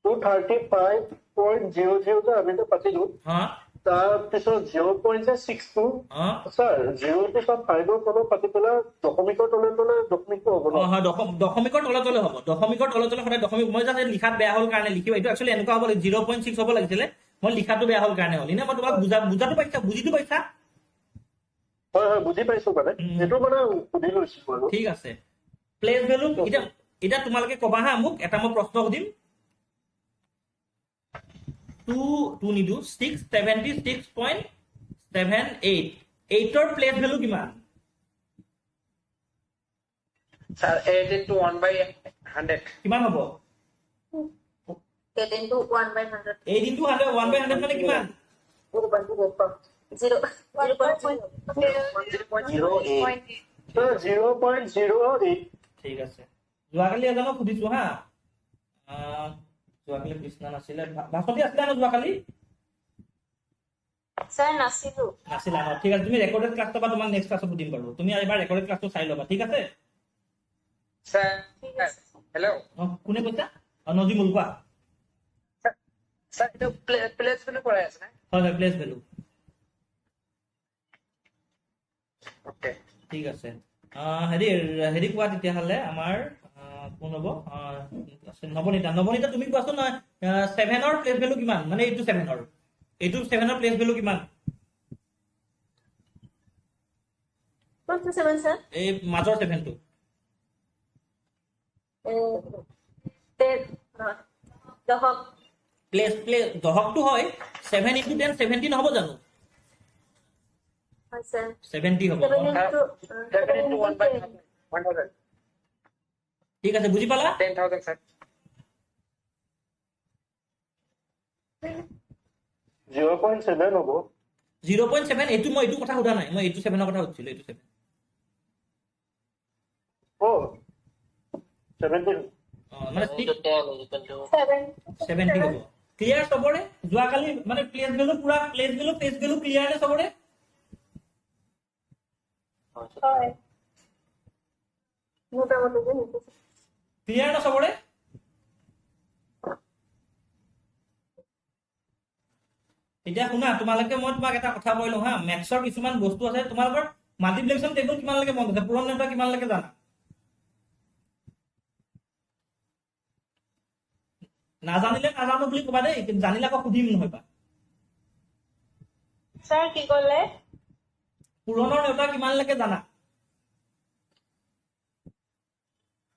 235.00 আমি তো পাতিলো হা তাৰপিছত 0.62 হা স্যাৰ 0 to 5 তলত পাতি পেলাই দশমিকৰ তলে তলে দশমিকটো হ'ব ন হয় দশমিকৰ তলে তলে হ'ব দশমিকৰ তলে তলে সদায় দশমিক মই জানো লিখাত বেয়া হ'ল কাৰণে লিখিব এইটো একচুৱেলি এনেকুৱা হ'ব লাগে 0.6 হ'ব লাগিছিলে মই লিখাটো বেয়া হ'ল কাৰণে হ'ল এনে মই তোমাক বুজাটো পাইছা বুজিটো পাইছা হয় হয় বুজি পাইছো মানে এইটো মানে সুধি লৈছো আৰু ঠিক আছে প্লেস ভ্যালু এটা তোমালোকে কবা হা মোক এটা মই প্ৰশ্ন সুধিম 2 নিদু 676.78 8ৰ প্লেস ভ্যালু কিমান স্যার 8 into 1/100 কিমান হ'ব 8 into 1/100 8 into 1/100 মানে কিমান 0 0.08 ঠিক আছে যোৱাকালি এজনক সুধিছো হা যোৱাকালি কৃষ্ণ নাছিলে ভাস্বতী আছিলা ন যোৱাকালি স্যাৰ নাছিলো নাছিলা ন ঠিক আছে তুমি ৰেকৰ্ডেড ক্লাছ পাবা তোমাক নেক্সট ক্লাছত সুধিম বাৰু তুমি এবাৰ ৰেকৰ্ডেড ক্লাছটো চাই ল'বা ঠিক আছে স্যাৰ হ্যালো কোনে কৈছা নজিমুল কোৱা স্যার এটা প্লেস ভ্যালু পড়াই আছে না হয় হয় প্লেস ভ্যালু ওকে ঠিক আছে হেৰি কোৱা তেতিয়াহ'লে আমাৰ কোন হ'ব নৱনীতা তুমি কোৱাচোন 7ৰ প্লেস ভ্যালু কিমান মানে এইটো 7ৰ প্লেস ভ্যালু কিমান 127 স্যাৰ এই মাজৰ 7টো দহক প্লেস দহকটো হয় 7 into 10 70 নহ'ব জানো হয় স্যার 70 হ'ব 7 into 7 into 1/1000 ঠিক আছে বুজি পালা 10,000 স্যার 0.7 হ'ব 0.7 এইটো মই এইটো কথা সোধা নাই মই এইটো 7ৰ কথা সুধিছিলো এইটো 7 অ 17 মানে 7 70 হ'ব ক্লিয়াৰ সবৰে যোৱাকালি মানে প্লেস ভ্যালু পুৰা place value face value clear নে সবৰে হয় মোটামুটি যে ক্লিয়াৰ না সবৰে এতিয়া শুনা তোমালোকে মই তোমাক এটা কথা কৈলো হা ম্যাথছৰ কিছুমান বস্তু আছে তোমালোকৰ মাল্টিপ্লিকেশন টেবল কিমানলৈকে মনত আছে পূৰণ নেম্বাৰ কিমানলৈকে জানা নাজানিলে নাজানো বুলি কবা দেই জানিলে আকৌ সুধিম নহয় বা স্যার কি করলে পূৰণৰ নেওতা কিমানলৈকে জানা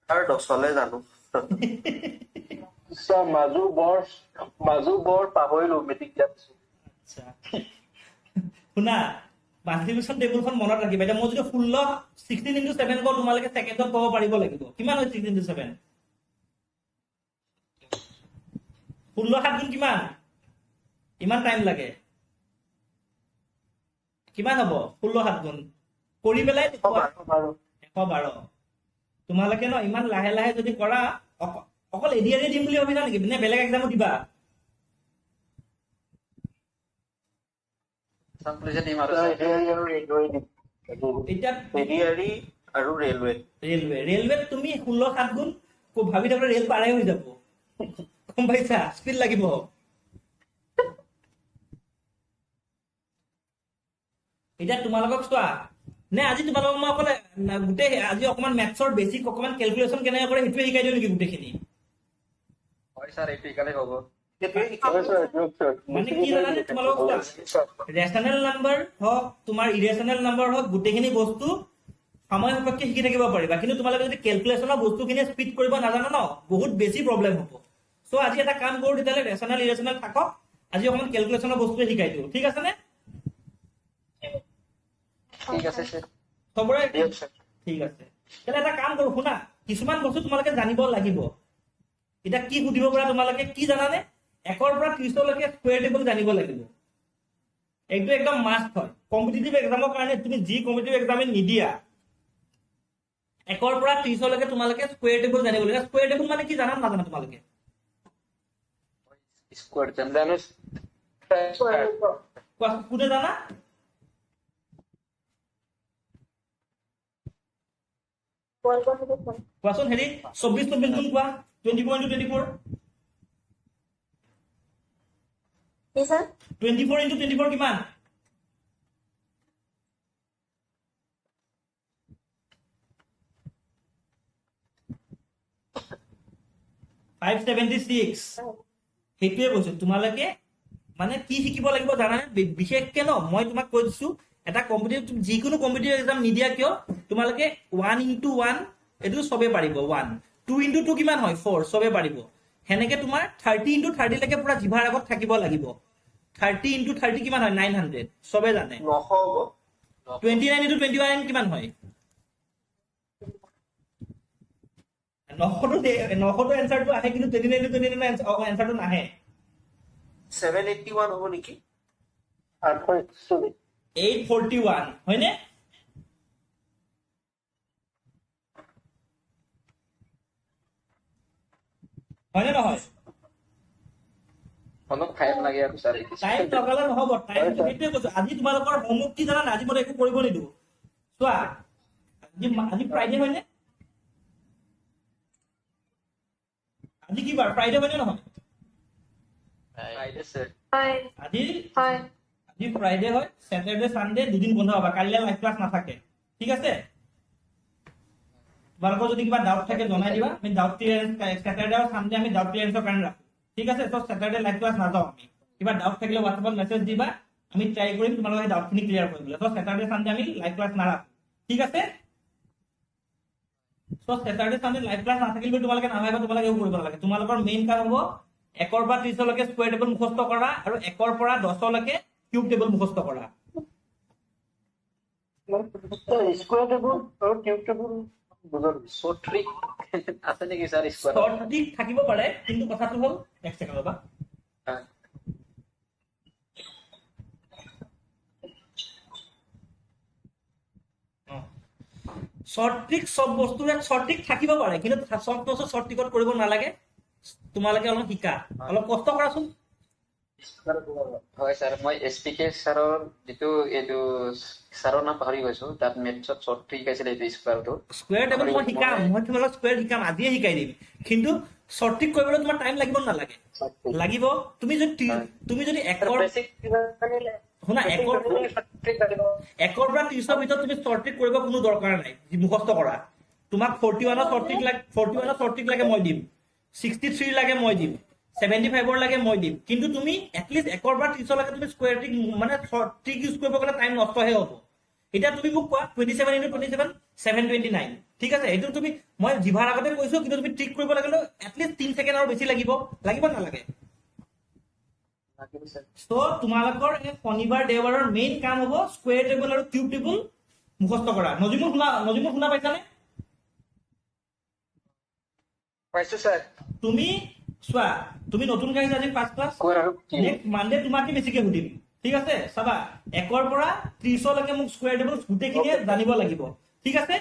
আৰু 10 জানো স্যাৰ মাজু বৰ পাহৰিলো মেট্ৰিক দিয়াৰ পিছত আচ্ছা শুনা মাল্টিপ্লিকেশন টেবুলখন মনত ৰাখিবা এতিয়া মই যদি 16 into 7 কওঁ তোমালোকে ছেকেণ্ডত ক'ব পাৰিব লাগিব কিমান হয় 6 into 7 16 7 গুণ কিমান ইমান টাইম লাগে কিমান হ'ব 16 7 গুণ কৰি পেলাই 112 তোমালোকে ন ইমান লাহে লাহে যদি কৰা অকল এডিআৰই দিম বুলি ভাবিছা নেকি নে বেলেগ এক্সামো দিবা? আছাম পুলিচে দিম আৰু ছাৰ ছাৰ। এডিআৰই আৰু ৰেলৱে দিম। এতিয়া এডিআৰই আৰু ৰেলৱে ৰেলৱেত তুমি 16-7 গুণ ভাবি থাকলে ৰেল পাৰাই হৈ যাব, গম পাইছা? স্পীড লাগিব। এতিয়া তোমালোকক চোৱা নে আজি তোমালোকক মই অকলে গোটেই আজি অকমান মেথছৰ বেছিক অকমান কেলকুলেশ্যন কেনেকে কৰে সেইটোৱে শিকাই দিওঁ নেকি গোটেইখিনি? হয় ছাৰ, এইটো শিকালে হ'ব। সেইটোৱে হয় ছাৰ, দিয়ক ছাৰ। মানে কি জানানে তোমালোকক চোৱা ৰেচনেল নাম্বাৰ হওক তোমাৰ ইৰেচনেল নাম্বাৰ হওক গোটেইখিনি বস্তু সময় সাপেক্ষে শিকি থাকিব পাৰিবা, কিন্তু তোমালোকে যদি কেলকুলেশ্যনৰ বস্তুখিনি স্পীড কৰিব নাজানো ন বহুত বেছি প্ৰব্লেম হ'ব। চ' আজি এটা কাম কৰো তেতিয়াহ'লে ৰেচনেল ইৰেচনেল থাকক, আজি অকমান কেলকুলেশ্যনৰ বস্তুৱে শিকাই দিওঁ, ঠিক আছে নে? ঠিক আছে ছাৰ। চবৰে দিয়ক ছাৰ। ঠিক আছে, তেতিয়াহ'লে এটা কাম কৰো শুনা, কিছুমান বস্তু তোমালোকে জানিব লাগিব। এতিয়া কি সুধিব পৰা তোমালোকে কি জানানে? 1 পৰা 30 লৈকে স্কুৱেৰ টেবুল জানিব লাগিব। এইটো একদম মাষ্ট হয় কম্পিটিটিভ এক্সামৰ কাৰণে। তুমি যি কম্পিটিটিভ এক্সামে নিদিয়া 1 পৰা 30 লৈকে তোমালোকে স্কুৱেৰ টেবুল জানিব লাগিব। স্কুৱেৰ টেবুল মানে কি জানা নাজানা তোমালোকে? স্কোৱাৰ জানো কোৱা, কোনে জানা? কোৱাচোন হেৰি 24 গুণ কোৱা, 24 into 24 কি ছাৰ? 24 into 24 কিমান? 576। সেইটোৱে কৈছো তোমালোকে মানে কি শিকিব লাগিব জানানে? বিশেষকে ন মই তোমাক কৈ দিছো এটা কম্পিটিটিভ যিকোনো কম্পিটিটিভ এক্সাম নিদিয়া কিয় তোমালোকে 1 into 1 এইটো চবে পাৰিব, 1 2 into 2 কিমান হয় 4 চবে পাৰিব। সেনেকে তোমাৰ 30 into 30 লৈকে পুৰা জিভাৰ আগত থাকিব লাগিব। 30 into 30 কিমান হয় 900 চবে জানে। 900 হ'ব। 29 into 21 কিমান হয়? 900 এনচাৰটো আহে, কিন্তু 29 into 29 এনচাৰটো নাহে। 781 হ'ব নেকি? 841 841 হয়নে? হয়নে নহয়? অলপ টাইম লাগে আৰু ছাৰ। টাইম লগালে নহব, টাইম সেইটোৱে কৈছো। আজি তোমালোকৰ হোমৱৰ্ক কি জানা? আজি মই একো কৰিব নিদিওঁ। চোৱা আজি ফ্ৰাইডে হয়নে? আজি কি বাৰ? ফ্ৰাইডে হয়নে নহয়? Friday sir. হয় আজি হয় আজি ফ্ৰাইডে হয়, চেটাৰডে চানডে দুদিন বন্ধ পাবা। কাইলৈ লাইভ ক্লাছ নাথাকে, ঠিক আছে? তোমালোকৰ যদি কিবা ডাউট থাকে জনাই দিবা। আমি ডাউট ক্লিয়াৰেন্স চেটাৰডে আৰু চানডে আমি ডাউট ক্লিয়াৰেন্সৰ কাৰণে ৰাখো, ঠিক আছে? তো চেটাৰডে লাইভ ক্লাছ নাযাওঁ আমি। কিবা ডাউট থাকিলে হোৱাটছএপত মেছেজ দিবা, আমি ট্ৰাই কৰিম তোমালোকৰ ডাউটখিনি ক্লিয়াৰ কৰিবলৈ। তো চেটাৰডে চানডে আমি লাইভ ক্লাছ নাৰাখো, ঠিক আছে? তো চেটাৰডে চানডে লাইভ ক্লাছ নাথাকিলে বুলি তোমালোকে নাভাবিবা তোমালোকে একো কৰিব নালাগে। তোমালোকৰ মেইন কাম হ'ব 1 পৰা 30 লৈকে স্কুৱেৰ টেবুল মুখস্থ কৰা আৰু 1 পৰা 10 লৈকে কিউব টেবুল মুখস্থ কৰা। স্কুৱেৰ টেবুল আৰু কিউব টেবুল বুজাব। শ্বৰ্ট ট্ৰিক আছে নেকি ছাৰ স্কোৱাৰ? শ্বৰ্ট ট্ৰিক থাকিব পাৰে, কিন্তু কথাটো হ'ল এক ছেকেণ্ড ৰ'বা। শ্বৰ্ট ট্ৰিক চব বস্তুৰে শ্বৰ্ট ট্ৰিক থাকিব পাৰে, কিন্তু চব বস্তু শ্বৰ্ট ট্ৰিকত কৰিব নালাগে। তোমালোকে অলপ শিকা, অলপ কষ্ট কৰাচোন। হয় ছাৰ, মই SPK ছাৰৰ যিটো এইটো ছাৰৰ নাম পাহৰি গৈছো, তাত মেথছত শ্বৰ্ট ট্ৰিক শিকাইছিলে এইটো স্কোৱাৰটো। স্কুৱেৰ টেবুল মই শিকাম, মই তোমালোক স্কুৱেৰ শিকাম, আজিয়ে শিকাই দিম। কিন্তু শ্বৰ্ট ট্ৰিক কৰিবলৈ তোমাৰ টাইম লাগিব নালাগে? লাগিব। তুমি যদি 1 বেছিক জানিলে শুনা 1 পৰা 30ৰ ভিতৰত তুমি শ্বৰ্ট ট্ৰিক কৰিব কোনো দৰকাৰ নাই, মুখস্থ কৰা। তোমাক 41ৰ শ্বৰ্ট ট্ৰিক লাগে মই দিম, 63 লাগে মই দিম, 75ৰ লাগে মই দিম। কিন্তু তুমি এটলিষ্ট 1 পৰা 30 লৈকে তুমি স্কুৱেৰ ট্ৰিক মানে শ্বৰ্ট ট্ৰিক ইউজ কৰিব গ'লে টাইম নষ্টহে হ'ব। এতিয়া তুমি মোক কোৱা 27 into 27 729, ঠিক আছে? এইটো তুমি মই জিভাৰ আগতে কৈছো, কিন্তু তুমি ট্ৰিক কৰিব লাগিলে এটলিষ্ট 3 ছেকেণ্ড আৰু বেছি লাগিব নালাগে? তো তোমালোকৰ এই শনিবাৰ দেওবাৰৰ মেইন কাম হ'ব স্কুৱেৰ টেবুল আৰু কিউব টেবুল মুখস্থ কৰা। নজিমুল শুনা পাইছানে? পাইছো ছাৰ। তুমি চোৱা, তুমি নতুনকে আহিছা আজি ফাৰ্ষ্ট ক্লাছ, স্কোৱাৰ আৰু নেক্সট মানডে তোমাকে বেছিকে সুধিম, ঠিক আছে? চাবা 1 পৰা 30 লৈকে মোক স্কুৱেৰ টেবুল গোটেইখিনিয়ে জানিব লাগিব, ঠিক আছে?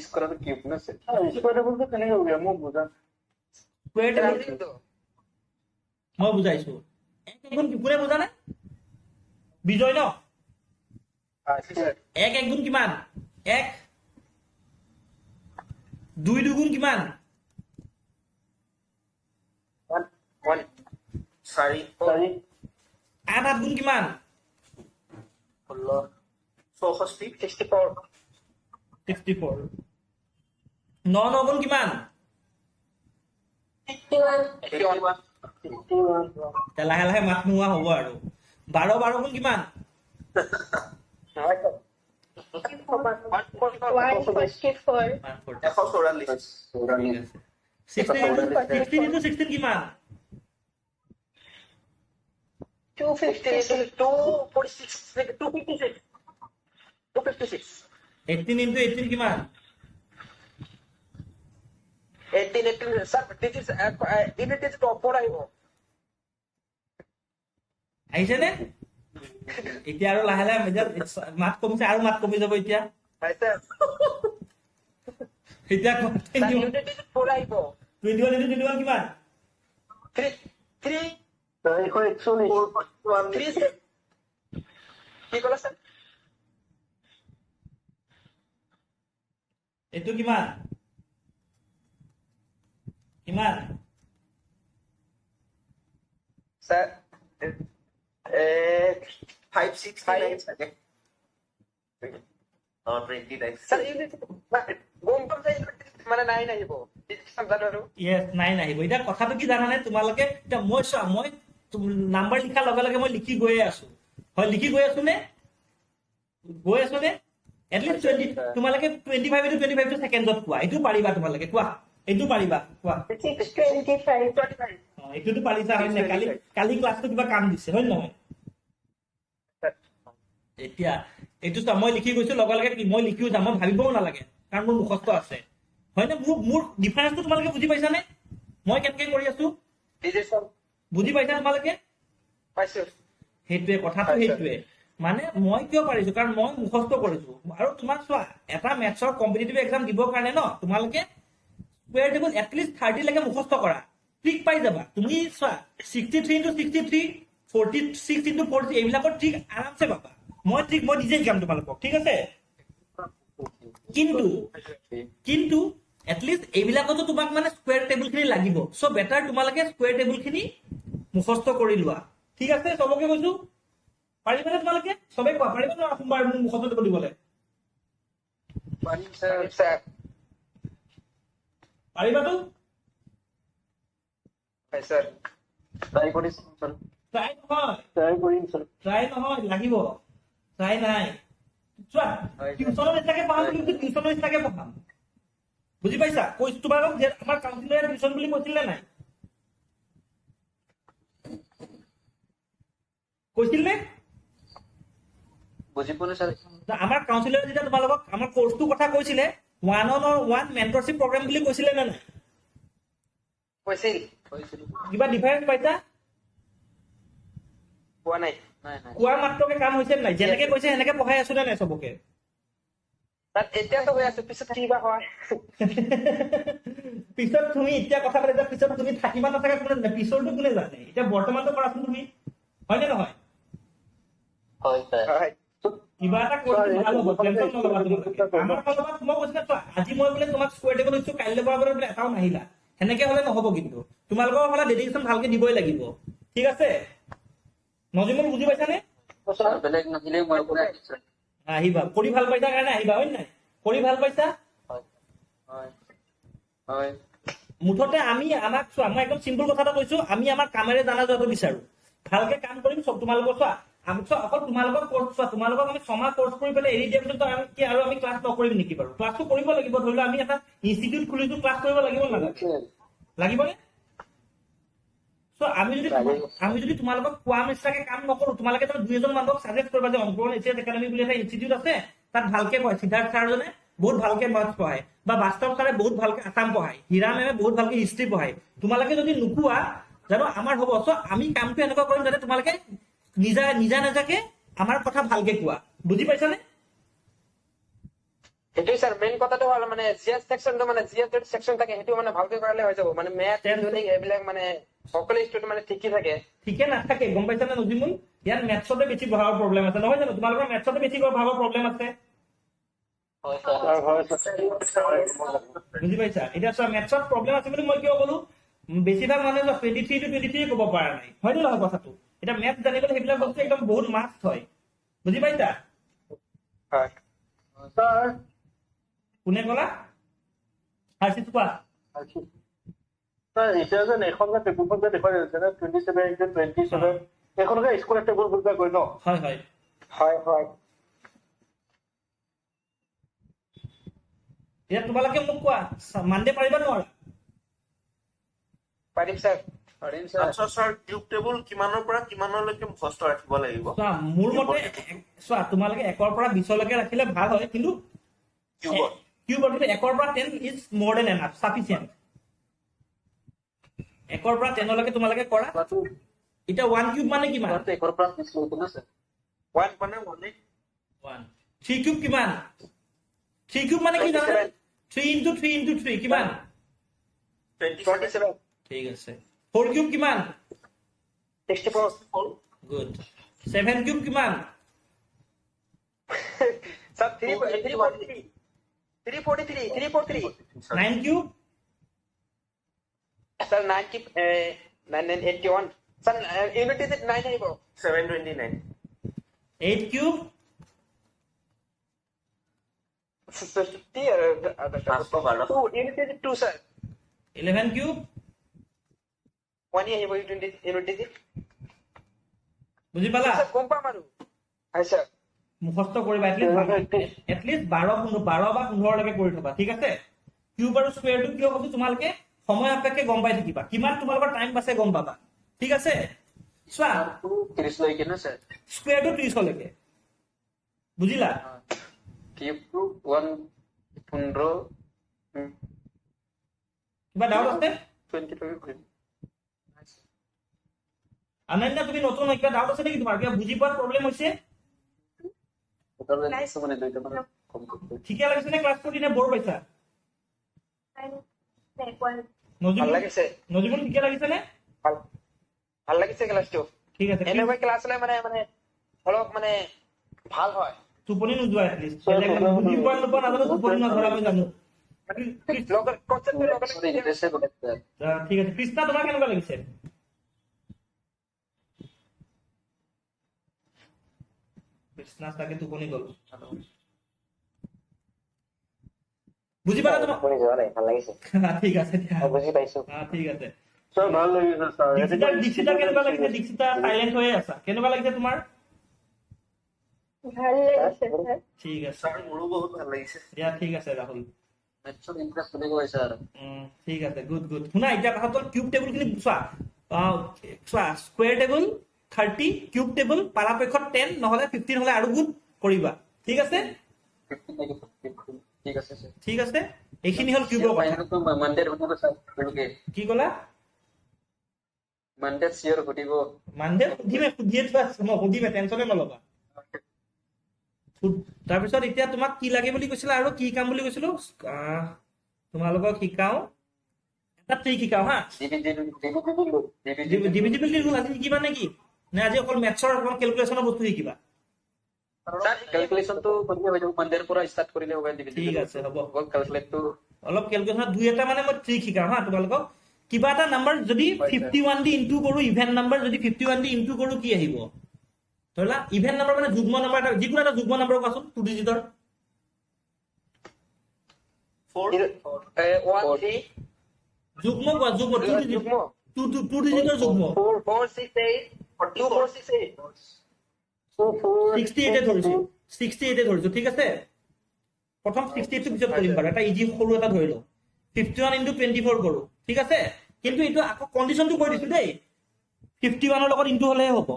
স্কোয়াৰ কিউব না স্যাৰ স্কোয়াৰ টেবুলটো কেনেকে উলিয়াম মোক বুজা স্কুৱেৰ টেবুল কিন্তু মই বুজাইছো এক এক গুণ কোনে বুজা নাই বিজয় ন এক এক গুণ কিমান এক দুই দুগুণ কিমান 1 4 4 আঠ আঠ গুণ কিমান 16 64 64 64 ন ন গুণ কিমান 51, 81 এতিয়া লাহে লাহে মাত নোহোৱা হ'ব আৰু 12 12 গুণ কিমান 144 144 16 into 16 কিমান 256 256 18 into 18 কিমান 18 sir this is it is top 4 আহিব আহিছেনে এতিয়া আৰু লাহে লাহে মাত কমিছে আৰু মাত কমি যাব এতিয়া হয় sir এতিয়া sir unit is 4 আহিব 21 into 21 কিমান 3 441 3 কি ক'লা sir এইটো কিমান কিমান sir 569 চাগে 29 sir unit গম পাম যে মানে 9 আহিব জানো আৰু ইয়েছ 9 আহিব এতিয়া কথাটো কি জানানে তোমালোকে এতিয়া মই চোৱা মই নাম্বাৰ লিখাৰ লগে লগে মই লিখি গৈয়ে আছো হয় লিখি গৈ আছো নে এটলিষ্ট 20 তোমালোকে 25 into 25 টো সেকেন্ডত কোৱা এইটো পাৰিবা তোমালোকে কোৱা এইটো পাৰিবা কোৱা 625, এইটোতো পাৰিছা হয় নে কালি ক্লাছটো কিবা কাম দিছে হয় নহয় এতিয়া এইটো চোৱা মই লিখি গৈছো লগে লগে মই লিখিও যাম মই ভাবিবও নালাগে কাৰণ মোৰ মুখস্থ আছে হয় নে মোৰ ডিফাৰেন্সটো তোমালোকে বুজি পাইছানে মই কেনেকে কৰি আছো ডিজে sir বুজি পাইছা তোমালোকে পাইছো সেইটোৱে কথাটো সেইটোৱে মানে মই কিয় পাৰিছো কাৰণ মই মুখস্থ কৰিছো আৰু তোমাক চোৱা এটা মেথছৰ কম্পিটিটিভ এক্সাম দিবৰ কাৰণে ন তোমালোকে স্কুৱেৰ টেবুল এটলিষ্ট 30 লৈকে মুখস্থ কৰা ট্ৰিক পাই যাবা তুমি চোৱা 63 into 63 46 into 40 এইবিলাকৰ ট্ৰিক আৰামছে পাবা মই নিজে শিকাম তোমালোকক ঠিক আছে কিন্তু এটলিষ্ট এইবিলাকতো তোমাক মানে স্কুৱেৰ টেবুল খিনি লাগিব চ' বেটাৰ তোমালোকে স্কুৱেৰ টেবুল খিনি মুখস্থ কৰি লোৱা ঠিক আছে চবকে কৈছো পাৰিবানে তোমালোকে চবে কোৱা পাৰিবা ন সোমবাৰ মোক মুখস্থ দিবলৈ sir পাৰিবাতো হয় sir ট্ৰাই কৰিছো স্যাৰ ট্ৰাই নহয় ট্ৰাই কৰিম স্যাৰ ট্ৰাই নহয় লাগিব ট্ৰাই নাই চোৱা টিউচনৰ নিচিনাকে পঢ়াম কিন্তু টিউচনৰ নিচিনাকে পঢ়াম বুজি পাইছা কৈছো তোমালোক যে আমাৰ কাউন্সিলৰে টিউচন বুলি কৈছিলে নাই কৈছিল নে বুজি পোৱা নাই স্যাৰ আমাৰ কাউন্সিলৰে যেতিয়া তোমালোকক আমাৰ কোৰ্চটোৰ কথা কৈছিলে 1-on-1 মেন্টৰশ্বিপ প্ৰগ্ৰাম বুলি কৈছিলে নে নাই কৈছিল কিবা ডিফাৰেন্স পাইছা পোৱা নাই নাই নাই কোৱা মাত্ৰকে কাম হৈছে নাই যেনেকে কৈছে সেনেকে পঢ়াই আছো নে নাই চবকে তাত এতিয়াতো হৈ আছে পিছত কি বা হয় পিছত তুমি এতিয়া কথা পাতিছা পিছত তুমি থাকিবা নাথাকা কোনে জানে পিছৰটো কোনে জানে এতিয়া বৰ্তমানটো কৰাচোন তুমি হয় নে নহয় হয় স্যাৰ হয় কিবা এটা কৰি ভাল হ'ব টেনচন নল'বা তোমালোকে আমাৰ ফালৰ পৰা মই কৈছো চোৱা আজি মই বোলে তোমাক স্কুৱেৰ টেবুল দিছো কাইলৈ পৰা বোলে এটাও নাহিলা সেনেকে হলে নহব কিন্তু তোমালোকৰ ফালে ডেডিকেশ্যন ভালকে দিবই লাগিব ঠিক আছে নজিমুল বুজি পাইছানে স্যাৰ বেলেগ নাহিলে মই পৰা আহিছো আহিবা কৰি ভাল পাইছা কাৰণে আহিবা হয় নাই কৰি ভাল পাইছা হয় হয় হয় মুঠতে আমি আমাক চোৱা মই একদম চিম্পল কথা এটা কৈছো আমি আমাৰ কামেৰে জানা যোৱাটো বিচাৰো ভালকে কাম কৰিম চব তোমালোকৰ চোৱা আমি চোৱা অকল তোমালোকৰ কোৰ্চ চোৱা তোমালোকক আমি ছমাহ কোৰ্চ কৰি পেলাই এৰি দিয়াৰ পিছত আৰু আমি ক্লাছ নকৰিম নেকি বাৰু ক্লাছটো কৰিব লাগিব ধৰি লোৱা আমি এটা ইনষ্টিটিউট খুলিছো ক্লাছ কৰিব লাগিব নালাগে লাগিবনে চ' আমি যদি তোমালোকক কোৱা নিচিনাকে কাম নকৰো তোমালোকে তাৰ 2-এজন মানুহক ছাজেষ্ট কৰিবা যে অংকুৰণ এছিয়াছ একাডেমী বুলি এটা ইনষ্টিটিউট আছে তাত ভালকে পঢ়ায় সিদ্ধাৰ্থ ছাৰজনে বহুত ভালকে মেথছ পঢ়ায় বা বাস্তৱ ছাৰে বহুত ভালকে আছাম পঢ়ায় হীৰা মেমে বহুত ভালকে হিষ্ট্ৰী পঢ়ায় তোমালোকে যদি নোকোৱা জানো আমাৰ হ'ব চ' আমি কামটো এনেকুৱা কৰিম যাতে তোমালোকে নিজা নিজাকে আমাৰ কথা ভালকে কোৱা বুজি পাইছানে সেইটোৱে স্যাৰ মেইন কথাটো হ'ল মানে জিএছ সেকশনটো মানে জিএছ সেকশন থাকে সেইটো মানে ভালকে কৰালে হৈ যাব মানে মেথ ৰিজনিং এইবিলাক মানে সকলো ষ্টুডেন্ট মানে ঠিকই থাকে ঠিকে নাথাকে গম পাইছা নে নজিমুল ইয়াত মেথছতে বেছি বহাবৰ প্ৰব্লেম আছে নহয় জানো তোমালোকৰ মেথছতে বেছি বহাবৰ প্ৰব্লেম আছে হয় ছাৰ ছাৰ হয় ছাৰ বুজি পাইছা এতিয়া চোৱা মেথছত প্ৰব্লেম আছে বুলি মই কিয় ক'লো বেছিভাগ মানুহে 23 to 23 ক'ব পৰা নাই হয়নে নহয় কথাটো এতিয়া মেথ জানিবলৈ সেইবিলাক বস্তু একদম বহুত মাষ্ট হয় বুজি পাইছা হয় ছাৰ কোনে ক'লা হাৰ্ষিত কোৱা ছাৰ এতিয়া যেন এখন যে টেবুলখন যে দেখুৱাই দিছে যে 27 into 27 এইখনকে স্কুলৰ টেবুল বুলি কয় ন হয় হয় হয় হয় এতিয়া তোমালোকে মোক কোৱা মানডে পাৰিবা নোৱাৰা পাৰিম স্যাৰ পাৰিম ছাৰ আচ্ছা ছাৰ কিউব টেবুল কিমানৰ পৰা কিমানলৈকে মুখস্থ ৰাখিব লাগিব চোৱা মোৰ মতে চোৱা তোমালোকে 1 ৰ পৰা 20 লৈকে ৰাখিলে ভাল হয় কিন্তু কিউবত কিউবত কিন্তু 1 ৰ পৰা 10 ইজ মোৰ দেন এনাফ সাফিচিয়েন্ট 1 ৰ পৰা 10 লৈকে তোমালোকে কৰা এতিয়া 1 কিউব মানে কিমান একৰ পৰা 20 লৈকে না ছাৰ ওৱান মানে 1 1 3 কিউব কিমান 3 কিউব মানে কি জানা 3 into 3 into 3 কিমান 27 ঠিক আছে 4 কিউব কিমান 64 গুড 7 কিউব কিমান স্যার 343 343 9 কিউব স্যার 9 কি 981 স্যার ইউনিট ডিজিট 9 আহিব 729 8 cube 512 2 unit digit 2 sir 11 cube 1 আহিব ইউনিট ডিজিট বুজি পালা স্যার কম পাম আৰু আচ্ছা মুখস্থ কৰিবা এটলিষ্ট 12 বা 15 লৈকে কৰি থবা ঠিক আছে কিউব আৰু স্কোৱাৰটো কিয় কৈছো তোমালোকে সময় সাপেক্ষে গম পাই থাকিবা কিমান তোমালোকৰ টাইম আছে গম পাবা ঠিক আছে চোৱা 30 লৈকে না ছাৰ স্কোৱাৰটো 30 লৈকে বুজিলা কিউবটো 115 কিবা ডাউট আছে 20 লৈকে কৰিম অনন্য তুমি নতুন কিবা ডাউট আছে নেকি তোমাৰ কিবা বুজি পোৱাত প্ৰব্লেম হৈছে মানে দুইটা মানে কম কম ঠিকে লাগিছে নে ক্লাছ কৰি নে বৰ পাইছা ভাল নজিমুল লাগিছে নজিমুল ঠিকে লাগিছে নে ভাল লাগিছে ক্লাছটো ঠিক আছে এনেকুৱা ক্লাছ হলে মানে অলপ মানে ভাল হয় টোপনি নোযোৱা এটলিষ্ট বুজি পোৱা নোপোৱা নাজানো টোপনি নধৰা মই জানো লগৰ কনসেপ্ট লগৰ সৰি গৈছে বোলে ছাৰ ঠিক আছে কৃষ্ণা তোমাৰ কেনেকুৱা লাগিছে কৃষ্ণা চাগে টোপনি গ'ল বুজি পালা তোমাৰ টোপনি যোৱা নাই ভাল লাগিছে ঠিক আছে দিয়া বুজি পাইছো ঠিক আছে ছাৰ ভাল লাগিছে ছাৰ দীক্ষিতা কেনেকুৱা লাগিছে দীক্ষিতা চাইলেণ্ট হৈয়ে আছা কেনেকুৱা লাগিছে তোমাৰ ভাল লাগিছে ছাৰ ঠিক আছে ছাৰ মোৰো বহুত ভাল লাগিছে দিয়া ঠিক আছে ৰাহুল মেথছত ইন্টাৰেষ্ট কেনেকুৱা হৈছে আৰু ঠিক আছে গুড গুড শুনা এতিয়া কথাটো কিউব টেবুল খিনি চোৱা চোৱা স্কুৱেৰ টেবুল 30 কিউব টেবুল পৰাপক্ষত 10 নহলে 15 হলে আৰু গুড কৰিবা ঠিক আছে 15 লৈকে ঠিক আছে ছাৰ ঠিক আছে এইখিনি হল কিউবৰ কথা ফাইনেলটো মানডে সুধিব ছাৰ তেওঁলোকে কি ক'লা মানডে চিয়ৰ সুধিব মানডে সুধিয়ে থোৱা আছে মই সুধিমে টেনচনে নলবা তাৰপিছত এতিয়া তোমাক কি লাগে বুলি কৈছিলা আৰু কি কাম বুলি কৈছিলো তোমালোকক শিকাও এটা ট্ৰিক শিকাও হা ডিভিজিবিলিটি ৰুল আজি শিকিবা নেকি নে আজি অকল মেথছৰ অকল কেলকুলেশ্যনৰ বস্তু শিকিবা স্যাৰ ক্যালকুলেশনটো কৰিলে হৈ যাব মানডেৰ পৰা ষ্টাৰ্ট কৰিলে হ'ব ঠিক আছে হ'ব অকল ক্যালকুলেটটো অলপ কেলকুলেশ্যনত দুই এটা মানে মই ট্ৰিক শিকাও হা তোমালোকক কিবা এটা নাম্বাৰ যদি 51 দি ইনটু কৰো ইভেন নাম্বাৰ যদি 51 দি ইনটু কৰো কি আহিব ধৰলা ইভেন নাম্বাৰ মানে যুগ্ম নাম্বাৰ এটা যিকোনো এটা যুগ্ম নাম্বাৰ কোৱাচোন 2 ডিজিটৰ 4 1 3 যুগ্ম কোৱা যুগ্ম 2 ডিজিট যুগ্ম 2 ডিজিটৰ যুগ্ম 4 6 8 2 4 6 8 68 ধৰিছো 68 ধৰিছো ঠিক আছে প্ৰথম 68 টো পিছত কৰিম বাৰু এটা ইজি সৰু এটা ধৰি লও 51 into 24 কৰো ঠিক আছে কিন্তু এইটো আকৌ কন্ডিশনটো কৈ দিছো দেই 51 ৰ লগত ইনটু হলেহে হ'ব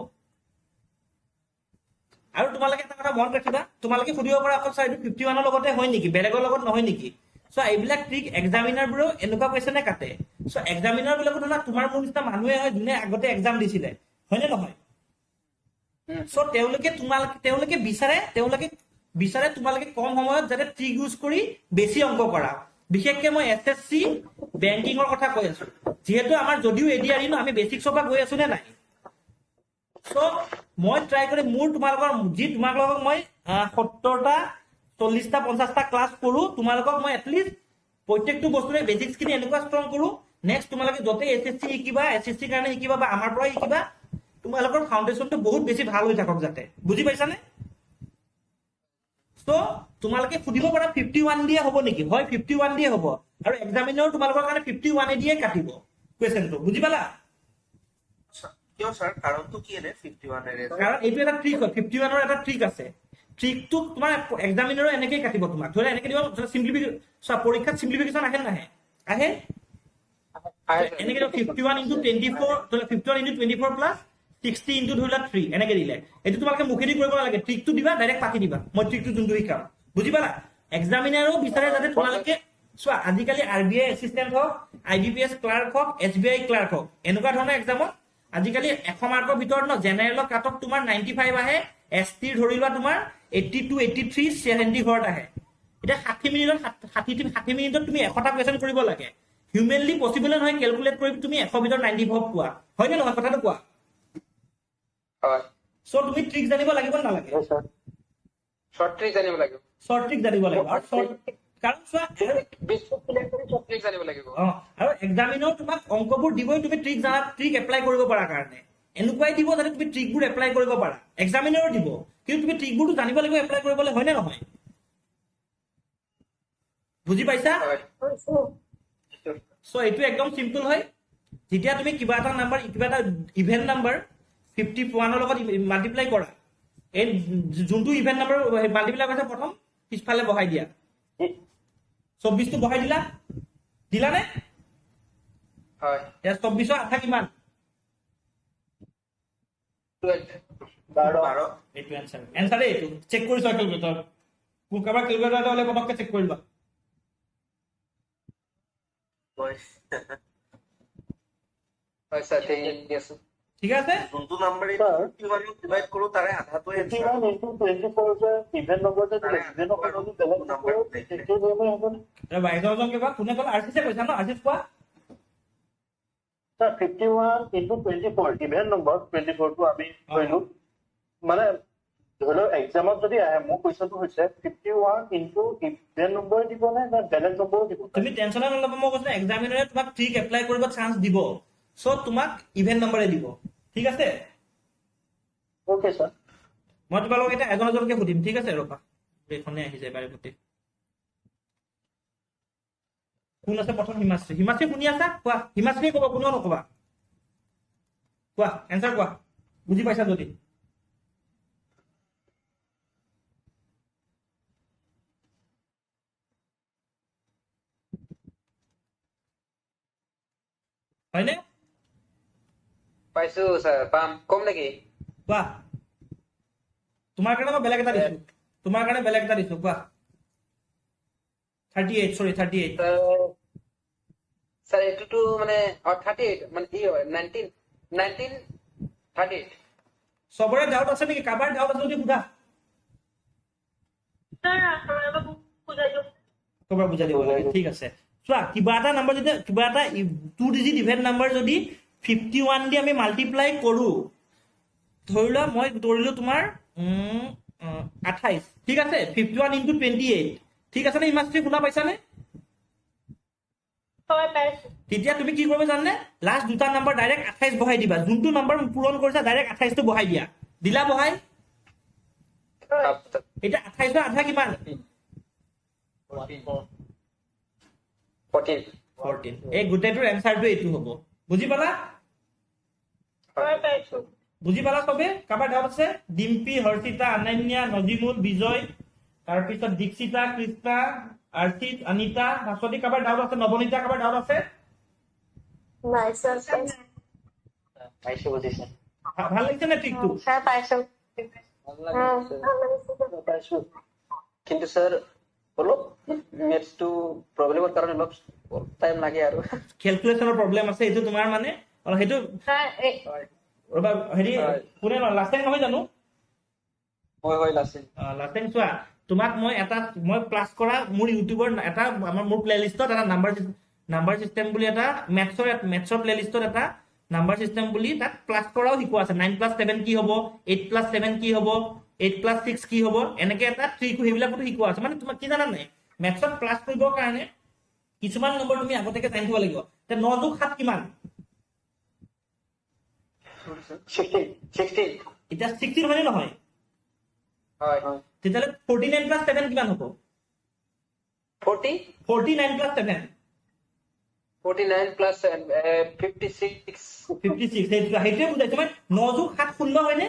আৰু তোমালোকে এটা কথা মনত ৰাখিবা তোমালোকে সুধিব পৰা অকল চাইডু 51 ৰ লগতে হয় নেকি বেলেগৰ লগত নহয় নেকি সো এইবিলাক ট্ৰিক এক্সামিনাৰ বোৰে এনেকুৱা কৈছে নে কাটে সো এক্সামিনাৰ বিলাকো ধৰা তোমাৰ মোৰ নিচিনা মানুহে হয় যোনে আগতে এক্সাম দিছিলে হয়নে নহয় সো তেওঁলোকে বিচাৰে তেওঁলোকে বিচাৰে তোমালোকে কম সময়ত যাতে ট্ৰিক ইউজ কৰি বেছি অংক কৰা। বিশেষকে মই SSC বেংকিঙৰ কথা কৈ আছো, যিহেতু আমাৰ যদিও এডিআৰই ন আমি বেচিক্সৰ পৰা গৈ আছো নে নাই। চ' মই ট্ৰাই কৰি তোমালোকক মই 70টা 40টা 50টা ক্লাছ কৰো, তোমালোকক মই এটলিষ্ট প্ৰত্যেকটো বস্তুৰে বেচিক্স খিনি এনেকুৱা ষ্ট্ৰং কৰো, নেক্সট তোমালোকে য'তে SSC শিকিবা, SSC কাৰণে শিকিবা বা আমাৰ পৰাই শিকিবা, তোমালোকৰ ফাউণ্ডেশ্যনটো বহুত বেছি ভাল হৈ থাকক যাতে। বুজি পাইছানে? চ' তোমালোকে সুধিব পাৰা 51 দিয়ে হ'ব নেকি? হয় 51 দিয়ে হ'ব, আৰু এক্সামিনাৰো তোমালোকৰ কাৰণে 51 দিয়ে কাটিব কুৱেশ্যনটো। বুজি পালা? কিয় ছাৰ কাৰণটো কি এনে 51 এৰে? কাৰণ এইটো এটা ট্ৰিক হয়, 51ৰ এটা ট্ৰিক আছে। ট্ৰিকটো তোমাৰ এক্সামিনাৰো এনেকেই কাটিব তোমাক। ধৰা এনেকে দিব, চিম্পলিফিকেশ্যন, পৰীক্ষাত চিম্পলিফিকেশ্যন আহে নাহে? আহে। এনেকে 51 × 24, 51 × 24 প্লাছ 60 × ধৰি লোৱা 3 এনেকে দিলে, এইটো তোমালোকে মুখেদি কৰিব নালাগে, ট্ৰিকটো দিবা ডাইৰেক্ট পাতি দিবা। মই ট্ৰিকটো যোনটো শিকাম, বুজি পালা? এক্সামিনাৰো বিচাৰে যাতে তোমালোকে চোৱা, আজিকালি RBI এছিষ্টেণ্ট হওক, IBPS ক্লাৰ্ক হওক, SBI ক্লাৰ্ক হওক, এনেকুৱা ধৰণৰ এক্সামত আজিকালি 100 মাৰ্কৰ ভিতৰত ন জেনেৰেলৰ কাট অফ তোমাৰ 95 আহে, ST ধৰি লোৱা তোমাৰ 82, 83, 70 ঘৰত আহে। এতিয়া 60 মিনিটত তুমি 100টা কুৱেশ্যন কৰিব লাগে। হিউমেনলি পচিবল নহয় কেলকুলেট কৰি তুমি 100 ভিতৰত 95 পোৱা, হয় নে নহয়? কথাটো কোৱা। হয় চ' তুমি ট্ৰিক জানিব লাগিব নালাগে? শৰ্ট ট্ৰিক জানিব লাগিব, শৰ্ট ট্ৰিক জানিব লাগিব। আৰু কাৰণ চোৱা, শৰ্ট ট্ৰিক জানিব লাগিব। আৰু এক্সামিনাৰো তোমাক অংকবোৰ দিবই তুমি ট্ৰিক এপ্লাই কৰিব পাৰা কাৰণে। এনেকুৱাই দিব যাতে তুমি ট্ৰিকবোৰ এপ্লাই কৰিব পাৰা। এক্সামিনাৰো দিব, কিন্তু তুমি ট্ৰিকবোৰটো জানিব লাগিব এপ্লাই কৰিবলৈ, হয় নে নহয়? বুজি পাইছা? চ' এইটো একদম চিম্পল হয়। যেতিয়া তুমি কিবা এটা ইভেন নাম্বাৰ 51ৰ লগত মাল্টিপ্লাই কৰা, এই যোনটো ইভেন নাম্বাৰ মাল্টিপ্লাই কৰিছে প্ৰথম পিছফালে বহাই দিয়া। 24টো বহাই দিলানে? হয় 24ৰ আধা কিমান? 12 12 এইটো এনচাৰে এইটো। চেক কৰি চোৱা কেলকুলেটৰ, মোৰ কাৰোবাৰ কেলকুলেটৰ এটা হ'লে পটককে চেক কৰি লোৱা। হয় স্যাৰ ঠিক আছে। ঠিক আছে? যোনটো নাম্বাৰ 51 ডিভাইড কৰো তাৰে আধাটোৱে 51 × 24 যে ইভেন নম্বৰ যে দিলে, ইভেনৰ সলনি বেলেগ নম্বৰ সেইটো ধৰণে হ'বনে? বাইজনজন কিবা কোনে ক'লে? আৰ্চিছে কৈছা ন? আৰ্চিছ কোৱা। ছাৰ 51 × 24 ইভেন নম্বৰ 24টো আমি কৰিলো, মানে ধৰি লওক এক্সামত যদি আহে, মোৰ কুৱেশ্যনটো হৈছে 51 × ইভেন নম্বৰ দিব নে বেলেগ নম্বৰ দিব? তুমি টেনচনে নল'বা, মই কৈছো এক্সামিনাৰে তোমাক ট্ৰিক এপ্লাই কৰিব চান্স দিব, চ' তোমাক ইভেন নম্বৰে দিব। ঠিক আছে? Okay sir. মই তোমালোকক এতিয়া এজনকে সুধিম, ঠিক আছে? ৰবা, এইখনে আহি যায় বাৰে প্ৰতি। কোন আছে প্ৰথম? হিমাশ্ৰী। হিমাশ্ৰী শুনি আছা? কোৱা। হিমাশ্ৰীয়ে ক'বা, কোনেও নকবা। কোৱা, এনচাৰ কোৱা, বুজি পাইছা যদি। হয়নে? পাইছো স্যাৰ, পাম কম নাকি? কোৱা। তোমাৰ কাৰণে মই বেলেগ এটা দিছো, কোৱা। 38, sorry 38। স্যাৰ এইটোতো মানে 38 মানে কি হয় 1938। চবৰে ডাউট আছে নেকি? কাৰোবাৰ ডাউট আছে যদি সোধা, স্যাৰ এবাৰ বুঝাই দিও। ক'ৰবাৰ বুজাই দিব লাগে। ঠিক আছে, চোৱা, কিবা এটা নাম্বাৰ যদি, কিবা এটা 2 ডিজিট ইভেন নাম্বাৰ যদি 51 দি আমি মাল্টিপ্লাই কৰো, ধৰি লোৱা মই ধৰিলো তোমাৰ 28, ঠিক আছে? 51 × 28, ঠিক আছে নে? ইমাষ্ট্ৰি শুনা পাইছানে? হয় পাইছো। তেতিয়া তুমি কি কৰিবা জানানে? লাষ্ট দুটা নাম্বাৰ ডাইৰেক্ট 28 বহাই দিবা। যোনটো নাম্বাৰ পূৰণ কৰিছা ডাইৰেক্ট 28টো বহাই দিয়া। দিলা বহাই? এতিয়া 28ৰ আধা কিমান? 14। এই গোটেইটোৰ এনচাৰটো এইটো হ'ব। বুজি পালা? হয় পাইছো। বুজি পালা চবে? কাৰোবাৰ ডাউট আছে? ডিম্পী, হৰ্ষিতা, অনন্যা, নজিমুল, বিজয়, তাৰপিছত দীক্ষিতা, কৃষ্ণা, আৰ্চিত, অনিতা, ভাস্বতী, কাৰোবাৰ ডাউট আছে? নৱনীতা, কাৰোবাৰ ডাউট আছে? নাই স্যাৰ, পাইছো বুজিছে। ভাল লাগিছে নে ট্ৰিকটো? স্যাৰ পাইছো। পাইছো। কিন্তু স্যাৰ অলপ মেথছটো প্ৰব্লেমৰ কাৰণে অলপ টাইম লাগে আৰু। কেলকুলেশ্যনৰ প্ৰব্লেম আছে, এইটো তোমাৰ মানে সেইটো স্যাৰ ৰবা, হেৰি কোনে লাষ্ট টাইম নহয় জানো? হয় লাচিন। লাষ্ট টাইম চোৱা, তোমাক মই প্লাছ কৰা মোৰ ইউটিউবৰ এটা মোৰ প্লেলিষ্টত এটা নাম্বাৰ চিষ্টেম বুলি এটা মেথছৰ প্লেলিষ্টত এটা নাম্বাৰ চিষ্টেম বুলি তাত প্লাছ কৰাও শিকোৱা আছে 9 + 7 কি হ'ব 8 + 7 কি হ'ব 8 + 6 কি হ'ব এনেকে এটা ট্ৰিক সেইবিলাকতো শিকোৱা আছে মানে তোমাক কি জানা নাই মেথছত প্লাছ কৰিবৰ কাৰণে কিছুমান নম্বৰ তুমি আগতেকে জানি থব লাগিব তে 9 + 7 কিমান 16 এতিয়া 16 হয়নে নহয় হয় তেতিয়াহ'লে 49 + 7 কিমান হ'ব 40 49 + 7 49 plus 56 56 সেইটোৱে বুজাইছো মানে 9 + 7 16 হয়নে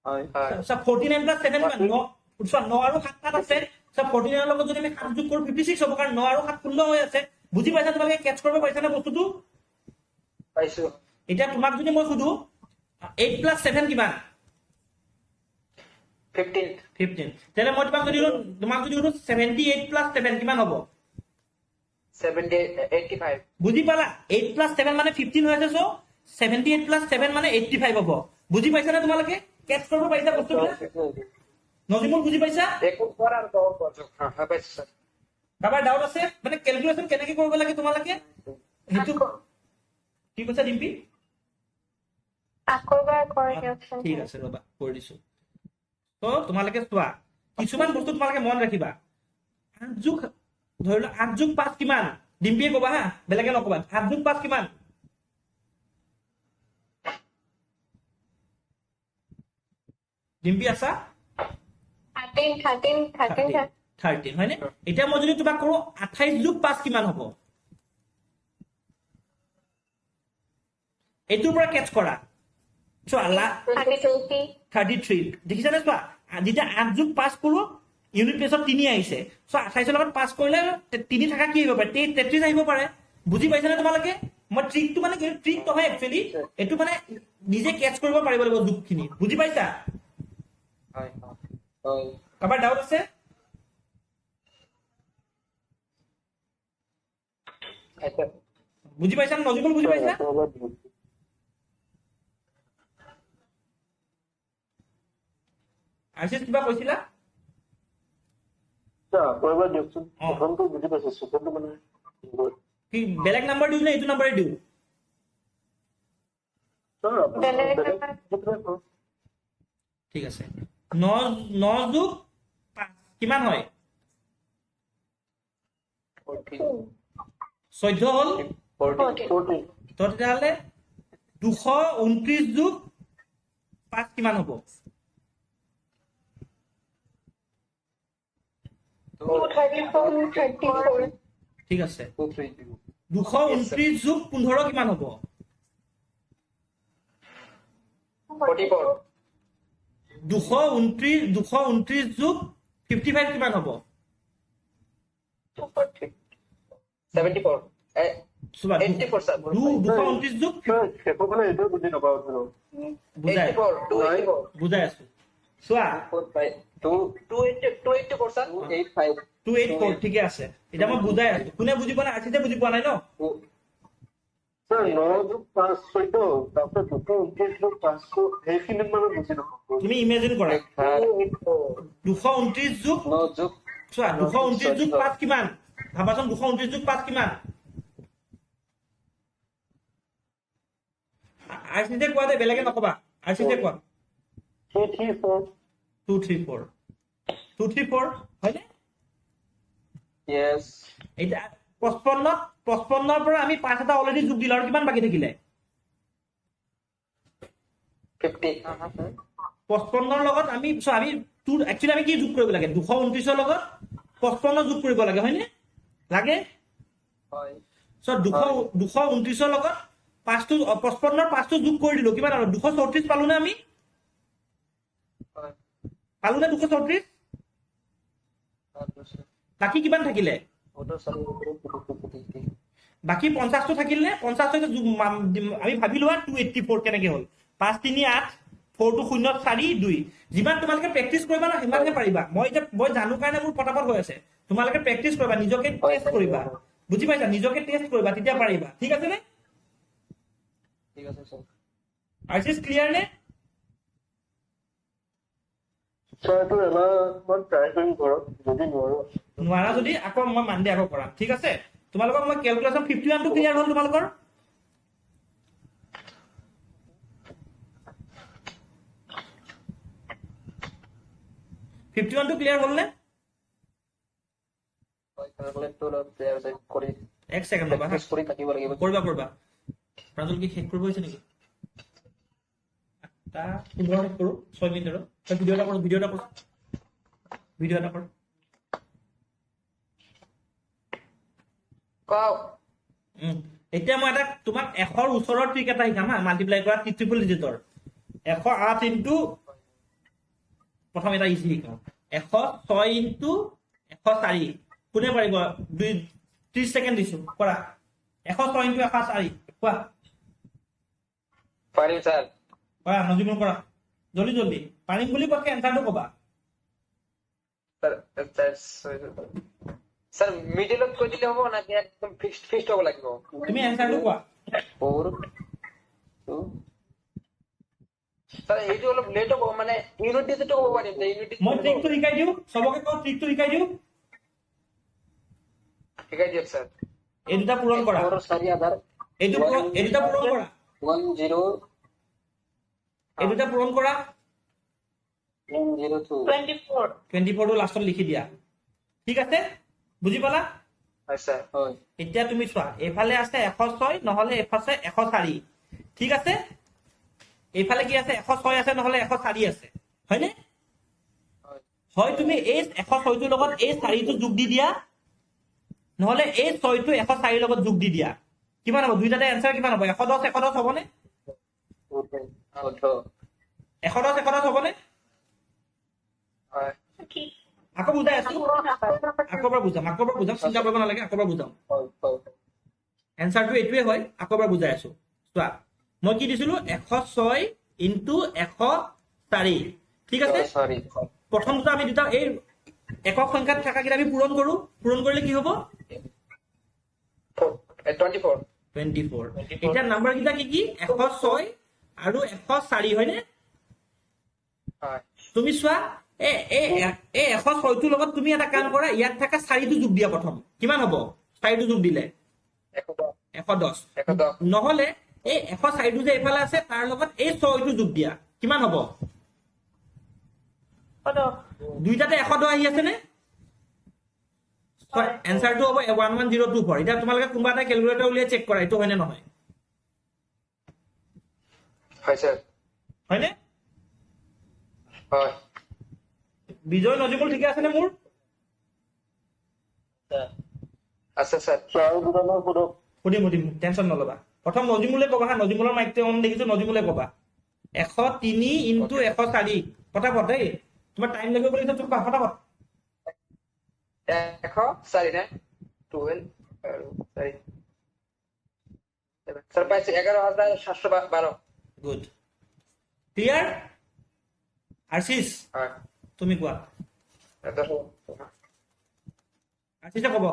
হয় 49 + 7 কিমান 9 আৰু 7 তাত আছে 49 ৰ লগত যদি আমি 7 যোগ কৰো 56 হ'ব কাৰণ 9 আৰু 7 16 হৈ আছে বুজি পাইছা তোমালোকে কেচ কৰিব পাৰিছা না বস্তুটো পাইছো এতিয়া তোমাক যদি মই সুধো 8 + 7 কিমান 15 তেতিয়াহ'লে মই তোমাক যদি সুধো 78 + 7 কিমান হ'ব 85 বুজি পালা 8 + 7 মানে 15 হৈ আছে চ 78 + 7 মানে 85 হ'ব বুজি পাইছা না তোমালোকে কেচ কৰিব পাৰিছা বস্তুবিলাক নজিমুল বুজি পাইছা একো পৰ আৰু দৰ পাইছো হয় পাইছো স্যাৰ কাৰোবাৰ ডাউট আছে মানে কেলকুলেশ্যন কেনেকে কৰিব লাগে তোমালোকে সেইটো কি কৈছা ডিম্পি আকৌ এবাৰ কৰি দিয়কচোন ঠিক আছে ৰবা কৰি দিছো তো তোমালোকে চোৱা কিছুমান বস্তু তোমালোকে মন ৰাখিবা 8 যোগ ধৰি লোৱা 8 যোগ 5 কিমান ডিম্পিয়ে ক'বা হা বেলেগে নকবা 8 যোগ 5 কিমান ডিম্পি আছা 13 হয়নে এতিয়া মই যদি তোমাক কৰো 28 যোগ 5 কিমান হ'ব এইটোৰ পৰা কেচ কৰা চোৱা 33 দেখিছানে চোৱা যেতিয়া 8 যোগ 5 কৰো ইউনিট প্লেছত 3 আহিছে চোৱা 28 ৰ লগত 5 কৰিলে 3 থাকা কি হ'ব পাৰে 33 আহিব পাৰে বুজি পাইছানে তোমালোকে মই ট্ৰিকটো মানে কি ট্ৰিক নহয় একচুয়ালি এইটো মানে নিজে কেচ কৰিব পাৰিব লাগিব যোগখিনি বুজি পাইছা হয় কাৰোবাৰ ডাউট আছে আচ্ছা বুজি পাইছা নজিবুল বুজি পাইছা আশিস কিবা কৈছিলা আকৌ এবাৰ দিয়কচোন প্ৰথমটো বুজি পাইছো ছেকেণ্ডটো মানে কি বেলেগ নাম্বাৰ দিও নে এইটো নাম্বাৰে দিও ঠিক আছে 9 যোগ 5 কিমান হয় 14 হ'ল 40 তো তেতিয়াহ'লে 229 যোগ 5 কিমান হ'ব 234 ঠিক আছে 229 যোগ 15 কিমান হ'ব 44 229 যোগ 55 কিমান হ'ব 74 চোৱা 84 স্যাৰ 229 যোগ শেষৰ ফালে এইটোৱে বুজি নাপাওঁ বুজাই 84 বুজাই আছো চোৱা 284 স্যার 85 284 ঠিকে আছে এতিয়া মই বুজাই আছো কোনে বুজি পোৱা নাই আছিতে বুজি পোৱা নাই ন স্যাৰ 9 যোগ 5 14 তাৰপিছত 229 যোগ 5 সেইখিনিত মানে বুজি নাপাওঁ তুমি ইমেজিন কৰা 229 যোগ 9 যোগ চোৱা 229 যোগ 5 কিমান ভাবাচোন 229 যোগ 5 কিমান আছিতে কোৱা দে বেলেগে নকবা আছিতে কোৱা 234 234 হয়নে yes এটা 55 ৰ পৰা আমি 5 এটা অলৰেডি যোগ দিলা আৰু কিমান বাকি থাকিলে 50 55 ৰ লগত আমি একচুয়ালি আমি কি যোগ কৰিব লাগে 229 ৰ লগত 55 যোগ কৰিব লাগে হয়নে লাগে হয় সো 229 ৰ লগত 5টো 55 ৰ 5টো যোগ কৰি দিলো কিমান আৰু 234 পালো না আমি হয় পালো না 234 বাকি কিমান থাকিলে ওটো সব বাকি 50 টো থাকিল নে 50 টো আমি ভাবি লোৱা 284 কেনেকে হল 5 3 8 4 2 0 4 2 যিমান তোমালোকে প্ৰেক্টিস কৰিবা না সিমানহে পাৰিবা মই জানো কাৰণে মোৰ পটাপট হৈ আছে তোমালোকে প্ৰেক্টিস কৰিবা নিজকে টেস্ট কৰিবা বুজি পাইছা নিজকে টেস্ট কৰিবা তেতিয়া পাৰিবা ঠিক আছে নে ঠিক আছে স্যাৰ আইসিস ক্লিয়াৰ নে ছাৰ এইটো এবাৰ মই ট্ৰাই কৰিম ঘৰত যদি নোৱাৰো নোৱাৰা যদি আকৌ মই মানডে আকৌ কৰাম ঠিক আছে তোমালোকক মই কেলকুলেশ্যন 51 টো ক্লিয়াৰ হ'ল তোমালোকৰ $51 টো ক্লিয়াৰ হ'ল নে কেলকুলেটটো অলপ কৰি এক ছেকেণ্ড ৰবা প্ৰেক্টিচ কৰি থাকিব লাগিব কৰিবা প্ৰাঞ্জল কি শেষ কৰিব হৈছে নেকি এটা 15 কৰো 6 মিনিট আৰু ভিডিঅ' এটা কৰো কওক এতিয়া মই এটা তোমাক 100ৰ ওচৰৰ ট্ৰিক এটা শিকাম হা মাল্টিপ্লাই কৰা ট্ৰিপল ডিজিটৰ 108 ইনটু প্ৰথম এটা ইজি শিকাম 106 ইনটু 104 কোনে পাৰিব 30 ছেকেণ্ড দিছো কৰা 106 ইনটু 104 কোৱা পাৰিম ছাৰ কৰা নজিমুল কৰা জলদি পাৰিম বুলি কোৱাকে এনসাৰটো ক'বা ছাৰ মিডিলত কৈ দিলে হ'ব না একদম ফিক্সড হ'ব লাগিব তুমি এনসাৰটো কোৱা 4 2 ছাৰ এইটো অলপ লেট হ'ব মানে ইউনিট টেষ্টটো হ'ব পাৰিম ইউনিট মই ট্ৰিকটো শিকাই দিওঁ সবকে কওঁ ট্ৰিকটো শিকাই দিওঁ শিকাই দিয়ক ছাৰ এই দুটা পূৰণ কৰা 4 আধাৰ এই দুটা পূৰণ কৰা 10 এই দুটা পূৰণ কৰা 102 24 24 টো লাষ্টত লিখি দিয়া ঠিক আছে বুজি পালা হয় ছাৰ হয় এতিয়া তুমি চোৱা এইফালে আছে 106 নহলে এইফালে 104 ঠিক আছে এইফালে কি আছে 106 আছে নহলে 104 আছে হয়নে হয় তুমি এই 106 টোৰ লগত এই 4 টো যোগ দি দিয়া নহলে এই 6 টো 104 লগত যোগ দি দিয়া কিমান হ'ব দুইটাতে এনসাৰ কিমান হ'ব 110 হ'বনে 110 হ'বনে হয় কি আকৌ বুজাই আছো আকৌ এবাৰ বুজাম চিন্তা কৰিব নালাগে আকৌ এবাৰ বুজাম এনসাৰটো এইটোৱে হয় আকৌ এবাৰ বুজাই আছো চোৱা মই কি দিছিলো 106 ইনটু 104 ঠিক আছে সৰি প্ৰথম দুটা আমি দুটা এই একক সংখ্যাত থকা কিটা আমি পূৰণ কৰিলে কি হ'ব 24 24 এতিয়া নাম্বাৰ কিটা কি 106 আৰু 104 হয়নে হয় তুমি চোৱা এই 106 টোৰ লগত তুমি এটা কাম কৰা ইয়াত থকা 4 টো যোগ দিয়া প্ৰথম কিমান হ'ব 4 টো যোগ দিলে 110 নহলে এই 104 টো যে এইফালে আছে তাৰ লগত এই 6 টো যোগ দিয়া কিমান হ'ব দুইটাতে 110 আহি আছে নে এনসাৰটো হ'ব 11024 এতিয়া তোমালোকে কোনবা এটা ক্যালকুলেটৰ উলিয়াই চেক কৰা এইটো হয়নে নহয় হয় স্যাৰ হয়নে হয় বিজয় নজিমুল ঠিক আছে নে মোৰ আচ্ছা স্যাৰ ছাৰ দুজনৰ সুধক সুধিম টেনচন নলবা প্ৰথম নজিমুলে ক'বা হা নজিমুলৰ মাইকটো অন দেখিছো নজিমুলে ক'বা 103 ইনটু 104 ফটাফট দেই তোমাৰ টাইম লাগিব বুলি তুমি ফটাফট 104 না 12 sorry স্যাৰ পাইছে 11712 গুড ক্লিয়াৰ আশিস হয় তুমি কোৱা আশিসে ক'ব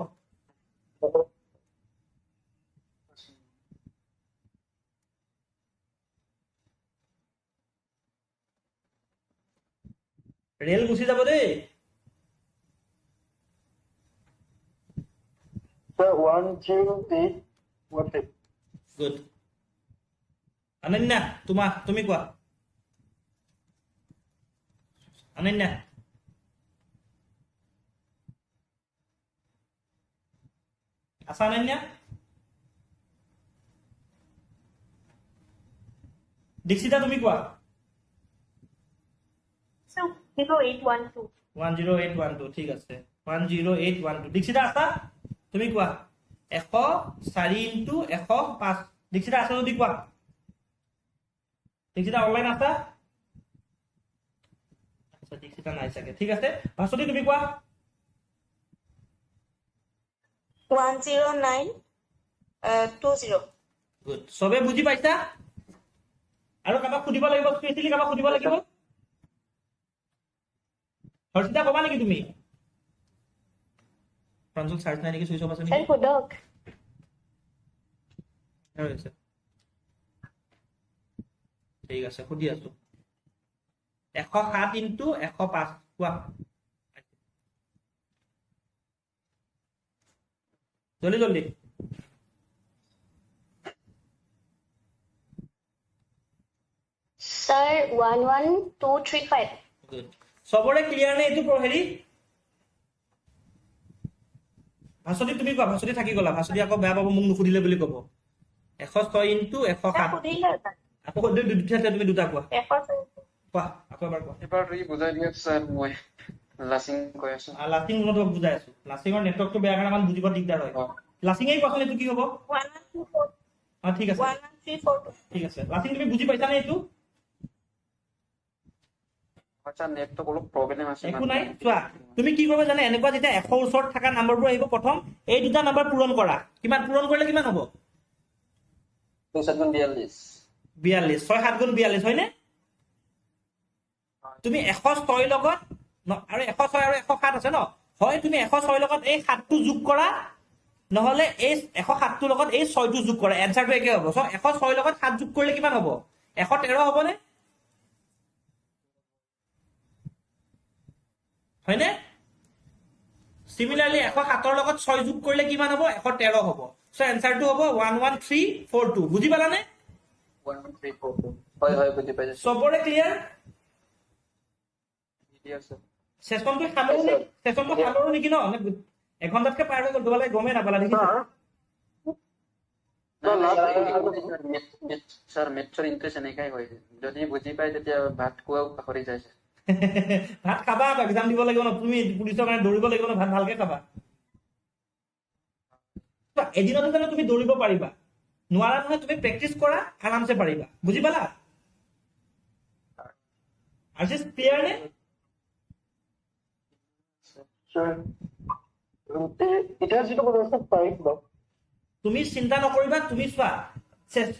ৰেল গুচি যাব দেই ছাৰ 108 গুড অনন্যা তুমি কোৱা অনন্যা আছা অনন্যা দীক্ষিতা তুমি কোৱা 0812 10812 ঠিক আছে 10812 দীক্ষিতা আছা তুমি কোৱা 104 ইনটু 105 দীক্ষিতা আছে যদি কোৱা দীক্ষিতা অনলাইন আছা আচ্ছা দীক্ষিতা নাই চাগে ঠিক আছে ভাস্বতী তুমি কোৱা 10920 গুড সবে বুজি পাইছা আৰু কাবাক সুধিব লাগিব স্পেশালি কাবাক সুধিব লাগিব হৰ্ষিতা কবা নেকি তুমি প্ৰাঞ্জল চাৰ্জ নাই নেকি চুইচ অফ আছে নেকি সুধক ঠিক আছে সুধি আছো 107 ইনটু 105 কোৱা জলদি জলদি Sir, 11235. Good. সবৰে ক্লিয়াৰ নে এইটো হেৰি ভাষতি তুমি কোৱা ভাষতি থাকি গলা ভাষতি আকৌ বেয়া পাব মোক নুসুধিলে বুলি ক'ব 106 ইনটু 107 আকৌ তুমি দুটা কোৱা কোৱা আকৌ এবাৰ কোৱা এবাৰ ই বুজাই দিয়ক স্যাৰ মই লাচিং কৈ আছো লাচিং মনত বুজাই আছো লাচিঙৰ নেটৱৰ্কটো বেয়া কাৰণে মান বুজিব দিগদাৰ হয় লাচিঙেই কোৱাচোন এইটো কি হ'ব 1134. ঠিক আছে 11342. ঠিক আছে লাচিং তুমি বুজি পাইছানে এইটো আচ্ছা নেটৱৰ্ক অলপ প্ৰব্লেম আছে একো নাই চোৱা তুমি কি কৰিবা জানে এনেকুৱা যেতিয়া 100 ওচৰত থকা নাম্বাৰবোৰ আহিব প্ৰথম এই দুটা নাম্বাৰ পূৰণ কৰা কিমান পূৰণ কৰিলে কিমান হ'ব 242 42 6 7 গুণ 42 হয়নে তুমি 106 লগত আৰু 106 আৰু 107 আছে ন হয় তুমি 106 লগত এই 7টো যোগ কৰা নহলে এই 107 টোৰ লগত এই 6টো যোগ কৰা এনসাৰটো একে হ'ব সো 106 লগত 7 যোগ কৰিলে কিমান হ'ব 113 হ'বনে হয়নে সিমিলাৰলি 107 ৰ লগত 6 যোগ কৰিলে কিমান হ'ব 113 হ'ব সো এনসাৰটো হ'ব 11342 বুজি পালানে 11342 হয় হয় বুজি পাইছো সবৰে ক্লিয়াৰ আছে সেশনটো সামৰো নেকি ন এঘন্টাতকে পাৰ হৈ গ'ল তোমালোকে গমেই নাপালা দেখিছা স্যাৰ মেথছৰ ইন্টাৰেষ্ট এনেকাই হয় যদি বুজি পায় তেতিয়া ভাত খোৱাও পাহৰি যায় ভাত খাবা এক্সাম দিব লাগিব ন তুমি পুলিচৰ কাৰণে দৌৰিব লাগিব ন ভাত ভালকে খাবা এদিনতে জানো তুমি দৌৰিব পাৰিবা নোৱাৰা নহয় তুমি প্ৰেক্টিচ কৰা আৰামছে পাৰিবা বুজি পালা আশিস ক্লিয়াৰ নে Sir, এতিয়া যিটো কথা পাৰিম বাৰু তুমি চিন্তা নকৰিবা তুমি চোৱা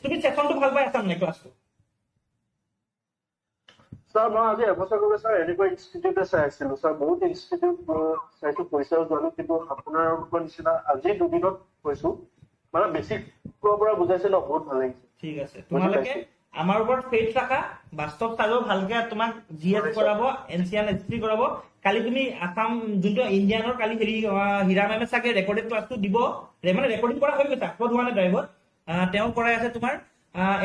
তুমি সেশনটো ভাল পাই আছা মানে ক্লাছটো ছাৰ মই আজি এবছৰ আগতে ছাৰ এনেকুৱা ইনষ্টিটিউটে চাই আছিলো ছাৰ বহুত ইনষ্টিটিউট চাইছো পইচাও যোৱা নাই কিন্তু আপোনাৰ নিচিনা আজি দুদিনত কৈছো মানে বেছিকৰ পৰা বুজাইছে ন বহুত ভাল লাগিছে ঠিক আছে তোমালোকে আমাৰ ওপৰত ফেইথ ৰাখা বাস্তৱ চালো ভালকে তোমাক জিএস কৰাব এনসিএন এসটি কৰাব কালি তুমি আসাম যোনটো ইণ্ডিয়ানৰ কালি হেৰি হীৰা মেমে চাগে ৰেকৰ্ডেড ক্লাছটো দিব মানে ৰেকৰ্ডিং কৰা হৈ গৈছে আপলোড হোৱা নাই ড্ৰাইভত তেওঁ কৰাই আছে তোমাৰ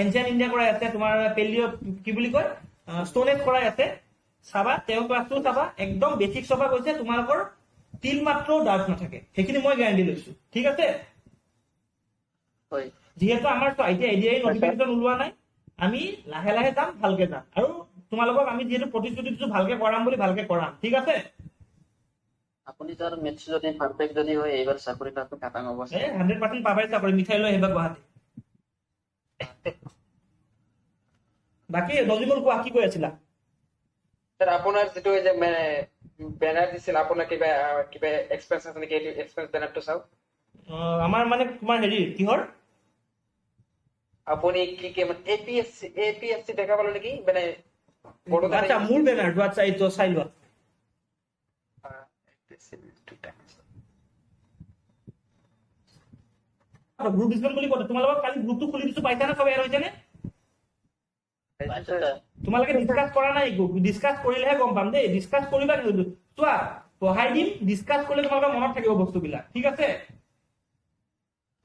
এনসিএন ইণ্ডিয়া কৰাই আছে তোমাৰ পেলিঅ কি বুলি কয় ষ্টনেজ কৰাই আছে চাবা তেওঁ ক্লাছটো চাবা একদম বেছিক চবা কৈছে তোমালোকৰ তিল মাত্ৰ ডাউট নাথাকে সেইখিনি মই গ্যাৰান্টি লৈছো ঠিক আছে হয় যিহেতু আমাৰ এতিয়া এডিআই নটিফিকেশন ওলোৱা নাই আমি লাহে লাহে যাম ভালকে যাম আৰু তোমালোকক আমি যিহেতু প্ৰতিশ্ৰুতি দিছো ভালকে কৰাম বুলি ভালকে কৰাম ঠিক আছে আপুনি তাৰ মেথছ যদি পাৰফেক্ট যদি হয় এইবাৰ চাকৰি পাবলৈ খাটাং হ'ব 100% পাবাই চাকৰি মিঠাই লৈ আহিবা গুৱাহাটী বাকী নজিমুল কোৱা কি কৈ আছিলা স্যাৰ আপোনাৰ যেটো যে মানে ব্যানাৰ দিছিল আপোনাৰ কিবা কিবা এক্সপেন্স আছে নেকি এই এক্সপেন্স ব্যানাৰটো চাও আমাৰ মানে তোমাৰ হেৰি কিহৰ আপুনি কি কি মানে এপিএসসি দেখা পালো নেকি মানে আচ্ছা মূল বেনাৰটো আচ্ছা এইটো চাই লোৱা গ্ৰুপ ডিসকাউন্ট বুলি কয় তোমালোকক কালি গ্ৰুপটো খুলি দিছো পাইছা না সব এড হৈছে নে তোমালোকে ডিসকাস কৰা নাই ডিসকাস কৰিলেহে গম পাম দেই ডিসকাস কৰিবা চোৱা পঢ়াই দিম ডিসকাস কৰিলে তোমালোকৰ মনত থাকিব বস্তুবিলাক ঠিক আছে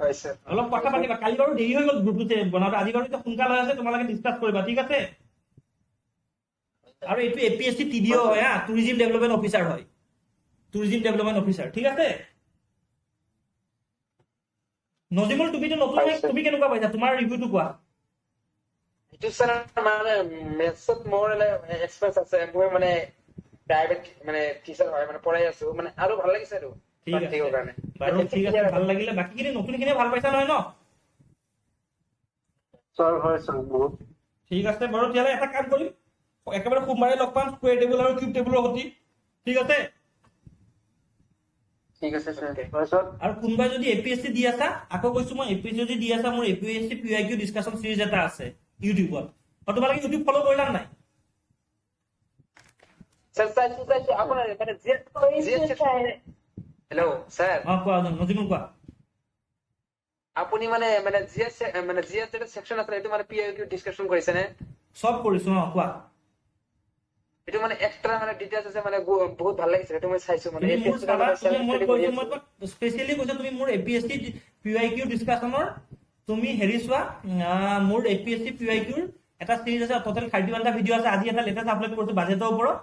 হয় স্যাৰ অলপ কথা পাতিবা কালি বাৰু দেৰি হৈ গ'ল গ্ৰুপটো বনাওঁতে আজি বাৰু এতিয়া সোনকালে হৈ আছে তোমালোকে ডিসকাস কৰিবা ঠিক আছে আৰু এইটো এপিএসসি টিডিও হয় হা টুৰিজম ডেভেলপমেন্ট অফিচাৰ হয় টুৰিজম ডেভেলপমেন্ট অফিচাৰ ঠিক আছে নজিমুল তুমিতো নতুন তুমি কেনেকুৱা পাইছা তোমাৰ ৰিভিউটো কোৱা এইটো স্যাৰ মানে মেথছত মোৰ এক্সপেন্স আছে মই মানে প্ৰাইভেট মানে টিচাৰ হয় মানে পঢ়াই আছো মানে আৰু ভাল লাগিছে আৰু ঠিক আছে প্ৰেক্টিকেল কাৰণে বাৰু ঠিক আছে ভাল লাগিলে বাকীখিনি নতুনখিনি ভাল পাইছা নহয় ন ছাৰ হয় ছাৰ বহুত ঠিক আছে বাৰু তেতিয়াহ'লে এটা কাম কৰিম একেবাৰে সোমবাৰে লগ পাম স্কুৱেৰ টেবুল আৰু কিউব টেবুলৰ সৈতে ঠিক আছে ঠিক আছে স্যাৰ হয় ছাৰ আৰু কোনোবাই যদি এপিএসসি দি আছা আকৌ কৈছো মই এপিএসসি যদি দি আছা মোৰ এপিএসসি পিআইকিউ ডিসকাশন সিৰিজ এটা আছে ইউটিউবত আৰু তোমালোকে ইউটিউব ফলো কৰিলা নাই স্যাৰ চাইছো আপোনাৰ মানে হেল্ল' স্যাৰ কোৱা নজিমুল কোৱা আপুনি মানে জিএস যেটা সেকশন আছে এইটো মানে পিআইকিউ ডিসকাশন কৰিছে নে চব কৰিছো কোৱা এইটো মানে এক্সট্ৰা মানে ডিটেইলছ আছে মানে বহুত ভাল লাগিছে সেইটো মই চাইছো মানে তুমি মোৰ APSC চাবা, কাৰণে তুমি মই self-study কৈছো, কৰি মই আছো। তোমাক স্পেচিয়েলি কৈছো তুমি মোৰ APSC PYQ ডিসকাশনৰ তুমি হেৰি চোৱা, মোৰ APSC PYQ এটা সিৰিজ আছে, টোটাল 31টা ভিডিঅ' আছে। আজি এটা লেটেষ্ট আপলোড কৰিছো বাজেটৰ ওপৰত,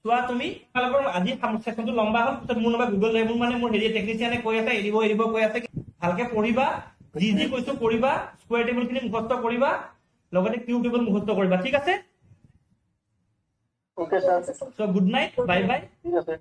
চোৱা তুমি। তোমালোকৰ আজি সেশনটো লম্বা হ'ল, পিছত মোৰ লগত গুগল ড্ৰাইভ মানে মোৰ হেৰি টেকনিচিয়ানে কৈ আছে এৰিব কৈ আছে। ভালকে পঢ়িবা, যি কৈছো কৰিবা, স্কোয়াৰ টেবুল খিনি মুখস্থ কৰিবা, লগতে কিউ টেবুল মুখস্থ কৰিবা, ঠিক আছে? Okay sir so good night, bye bye. ঠিক আছে